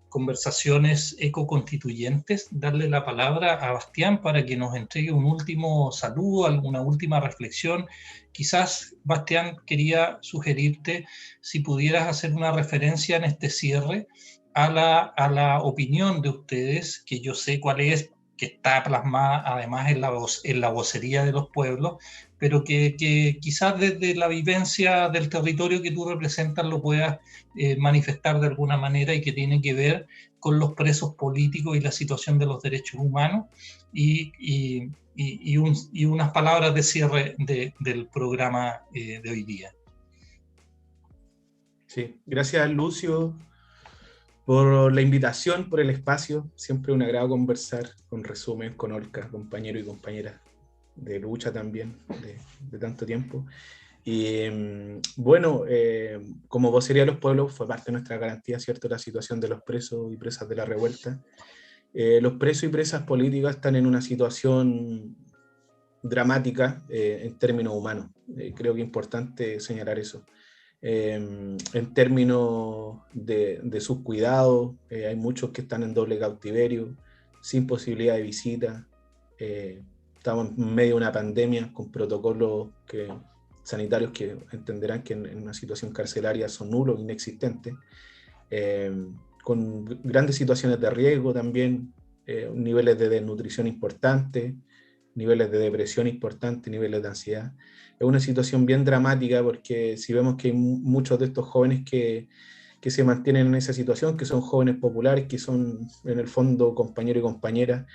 conversaciones ecoconstituyentes, darle la palabra a Bastián para que nos entregue un último saludo, alguna última reflexión. Quizás, Bastián, quería sugerirte si pudieras hacer una referencia en este cierre a la opinión de ustedes, que yo sé cuál es, que está plasmada además en la vocería de los pueblos, pero que quizás desde la vivencia del territorio que tú representas lo puedas manifestar de alguna manera, y que tiene que ver con los presos políticos y la situación de los derechos humanos, y unas palabras de cierre del programa de hoy día. Sí, gracias, Lucio, por la invitación, por el espacio. Siempre un agrado conversar con Resumen, con Olca, compañero y compañera de lucha también, de tanto tiempo. Y bueno, como vocería de los pueblos, fue parte de nuestra garantía, ¿cierto?, la situación de los presos y presas de la revuelta. Los presos y presas políticas están en una situación dramática en términos humanos. Creo que es importante señalar eso. En términos de sus cuidados, hay muchos que están en doble cautiverio, sin posibilidad de visita. Estamos en medio de una pandemia con protocolos sanitarios que entenderán que en una situación carcelaria son nulos, inexistentes, con grandes situaciones de riesgo también, niveles de desnutrición importantes, niveles de depresión importantes, niveles de ansiedad. Es una situación bien dramática, porque si vemos que hay muchos de estos jóvenes que se mantienen en esa situación, que son jóvenes populares, que son en el fondo compañeros y compañeras,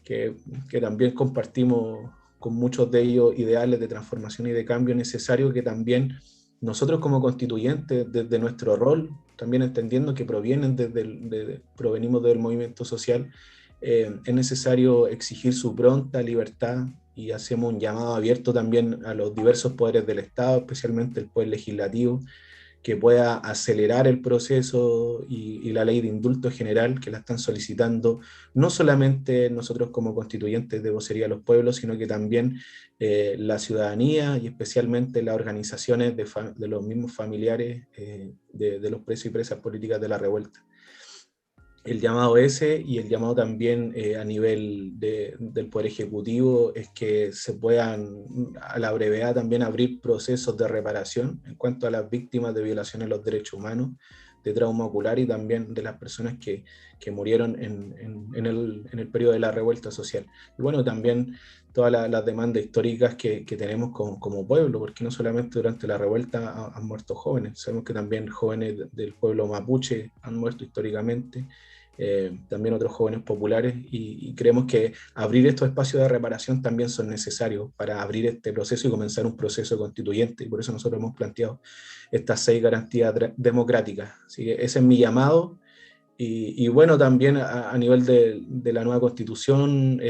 que también compartimos con muchos de ellos ideales de transformación y de cambio necesarios, que también nosotros como constituyentes, desde nuestro rol, también entendiendo que provenimos del movimiento social, es necesario exigir su pronta libertad, y hacemos un llamado abierto también a los diversos poderes del Estado, especialmente el poder legislativo, que pueda acelerar el proceso y la ley de indulto general que la están solicitando no solamente nosotros como constituyentes de Vocería de los Pueblos, sino que también la ciudadanía y especialmente las organizaciones de los mismos familiares de los presos y presas políticas de la revuelta. El llamado ese y el llamado también a nivel del Poder Ejecutivo es que se puedan a la brevedad también abrir procesos de reparación en cuanto a las víctimas de violaciones de los derechos humanos, de trauma ocular y también de las personas que murieron en el periodo de la revuelta social. Y bueno, también todas las demandas históricas que tenemos como pueblo, porque no solamente durante la revuelta han muerto jóvenes, sabemos que también jóvenes del pueblo mapuche han muerto históricamente, también otros jóvenes populares, y creemos que abrir estos espacios de reparación también son necesarios para abrir este proceso y comenzar un proceso constituyente, y por eso nosotros hemos planteado estas 6 garantías democráticas. Así que ese es mi llamado. Y bueno, también a nivel de la nueva constitución,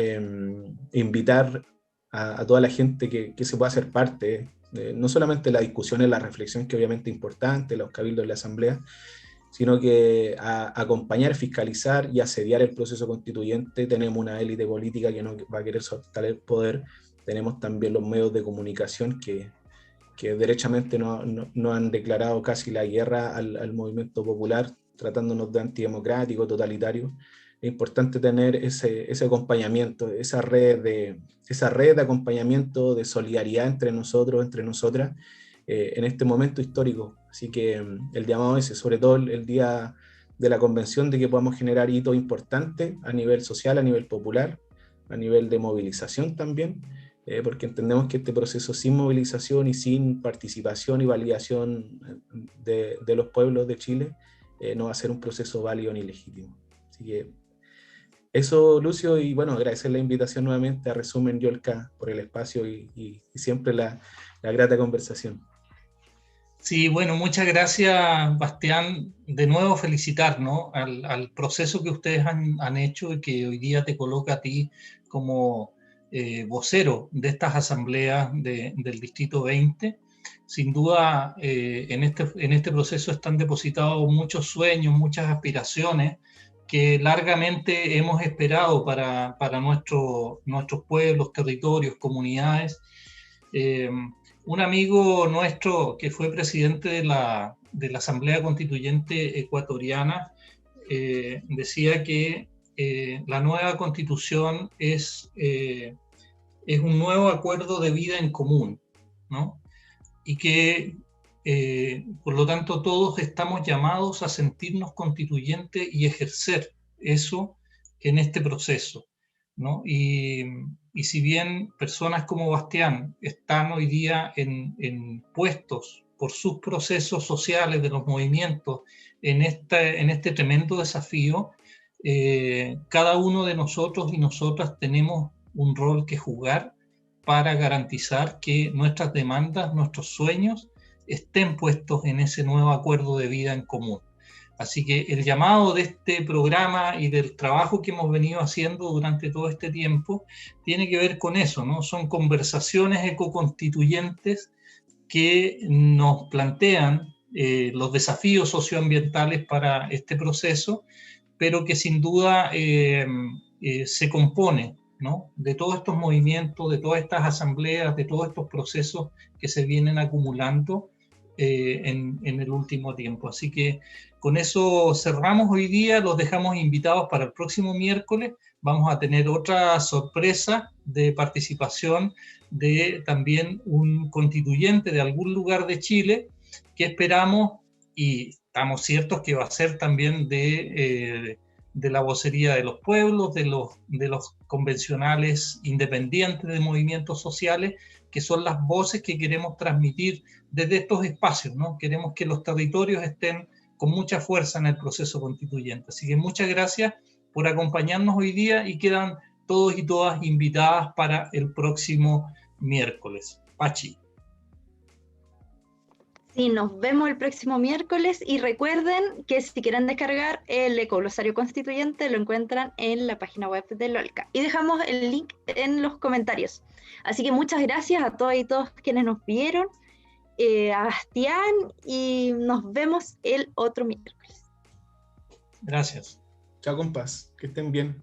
invitar a toda la gente que se pueda hacer parte, no solamente la discusión y la reflexión, que obviamente es importante, los cabildos de la asamblea, sino que a acompañar, fiscalizar y asediar el proceso constituyente. Tenemos una élite política que no va a querer soltar el poder, tenemos también los medios de comunicación que derechamente no han declarado casi la guerra al movimiento popular, tratándonos de antidemocrático, totalitario. Es importante tener ese acompañamiento, esa red de acompañamiento, de solidaridad entre nosotros, entre nosotras, en este momento histórico. Así que el llamado ese, sobre todo el día de la convención, de que podamos generar hitos importantes a nivel social, a nivel popular, a nivel de movilización también, porque entendemos que este proceso sin movilización y sin participación y validación de los pueblos de Chile no va a ser un proceso válido ni legítimo. Así que eso, Lucio, y bueno, agradecer la invitación nuevamente a Resumen Yolka por el espacio y siempre la grata conversación. Sí, bueno, muchas gracias, Bastián. De nuevo felicitar, ¿no?, al proceso que ustedes han hecho y que hoy día te coloca a ti como vocero de estas asambleas del Distrito 20. Sin duda, en este proceso están depositados muchos sueños, muchas aspiraciones que largamente hemos esperado para nuestros pueblos, territorios, comunidades. Un amigo nuestro que fue presidente de la Asamblea Constituyente Ecuatoriana decía que la nueva constitución es un nuevo acuerdo de vida en común, ¿no? Y que por lo tanto todos estamos llamados a sentirnos constituyentes y ejercer eso en este proceso, ¿no? Y si bien personas como Bastián están hoy día en puestos por sus procesos sociales de los movimientos en este tremendo desafío, cada uno de nosotros y nosotras tenemos un rol que jugar para garantizar que nuestras demandas, nuestros sueños estén puestos en ese nuevo acuerdo de vida en común. Así que el llamado de este programa y del trabajo que hemos venido haciendo durante todo este tiempo tiene que ver con eso, ¿no? Son conversaciones ecoconstituyentes que nos plantean los desafíos socioambientales para este proceso, pero que sin duda se compone, ¿no?, de todos estos movimientos, de todas estas asambleas, de todos estos procesos que se vienen acumulando en el último tiempo. Así que con eso cerramos hoy día, los dejamos invitados para el próximo miércoles. Vamos a tener otra sorpresa de participación de también un constituyente de algún lugar de Chile que esperamos y estamos ciertos que va a ser también de la vocería de los pueblos, de los convencionales independientes de movimientos sociales, que son las voces que queremos transmitir desde estos espacios, ¿no? Queremos que los territorios estén con mucha fuerza en el proceso constituyente. Así que muchas gracias por acompañarnos hoy día y quedan todos y todas invitadas para el próximo miércoles. Pachi. Sí, nos vemos el próximo miércoles y recuerden que si quieren descargar el Ecoglosario Constituyente lo encuentran en la página web de LOLCA y dejamos el link en los comentarios. Así que muchas gracias a todas y todos quienes nos vieron a Bastián, y nos vemos el otro miércoles. Gracias. Chao, compás. Que estén bien.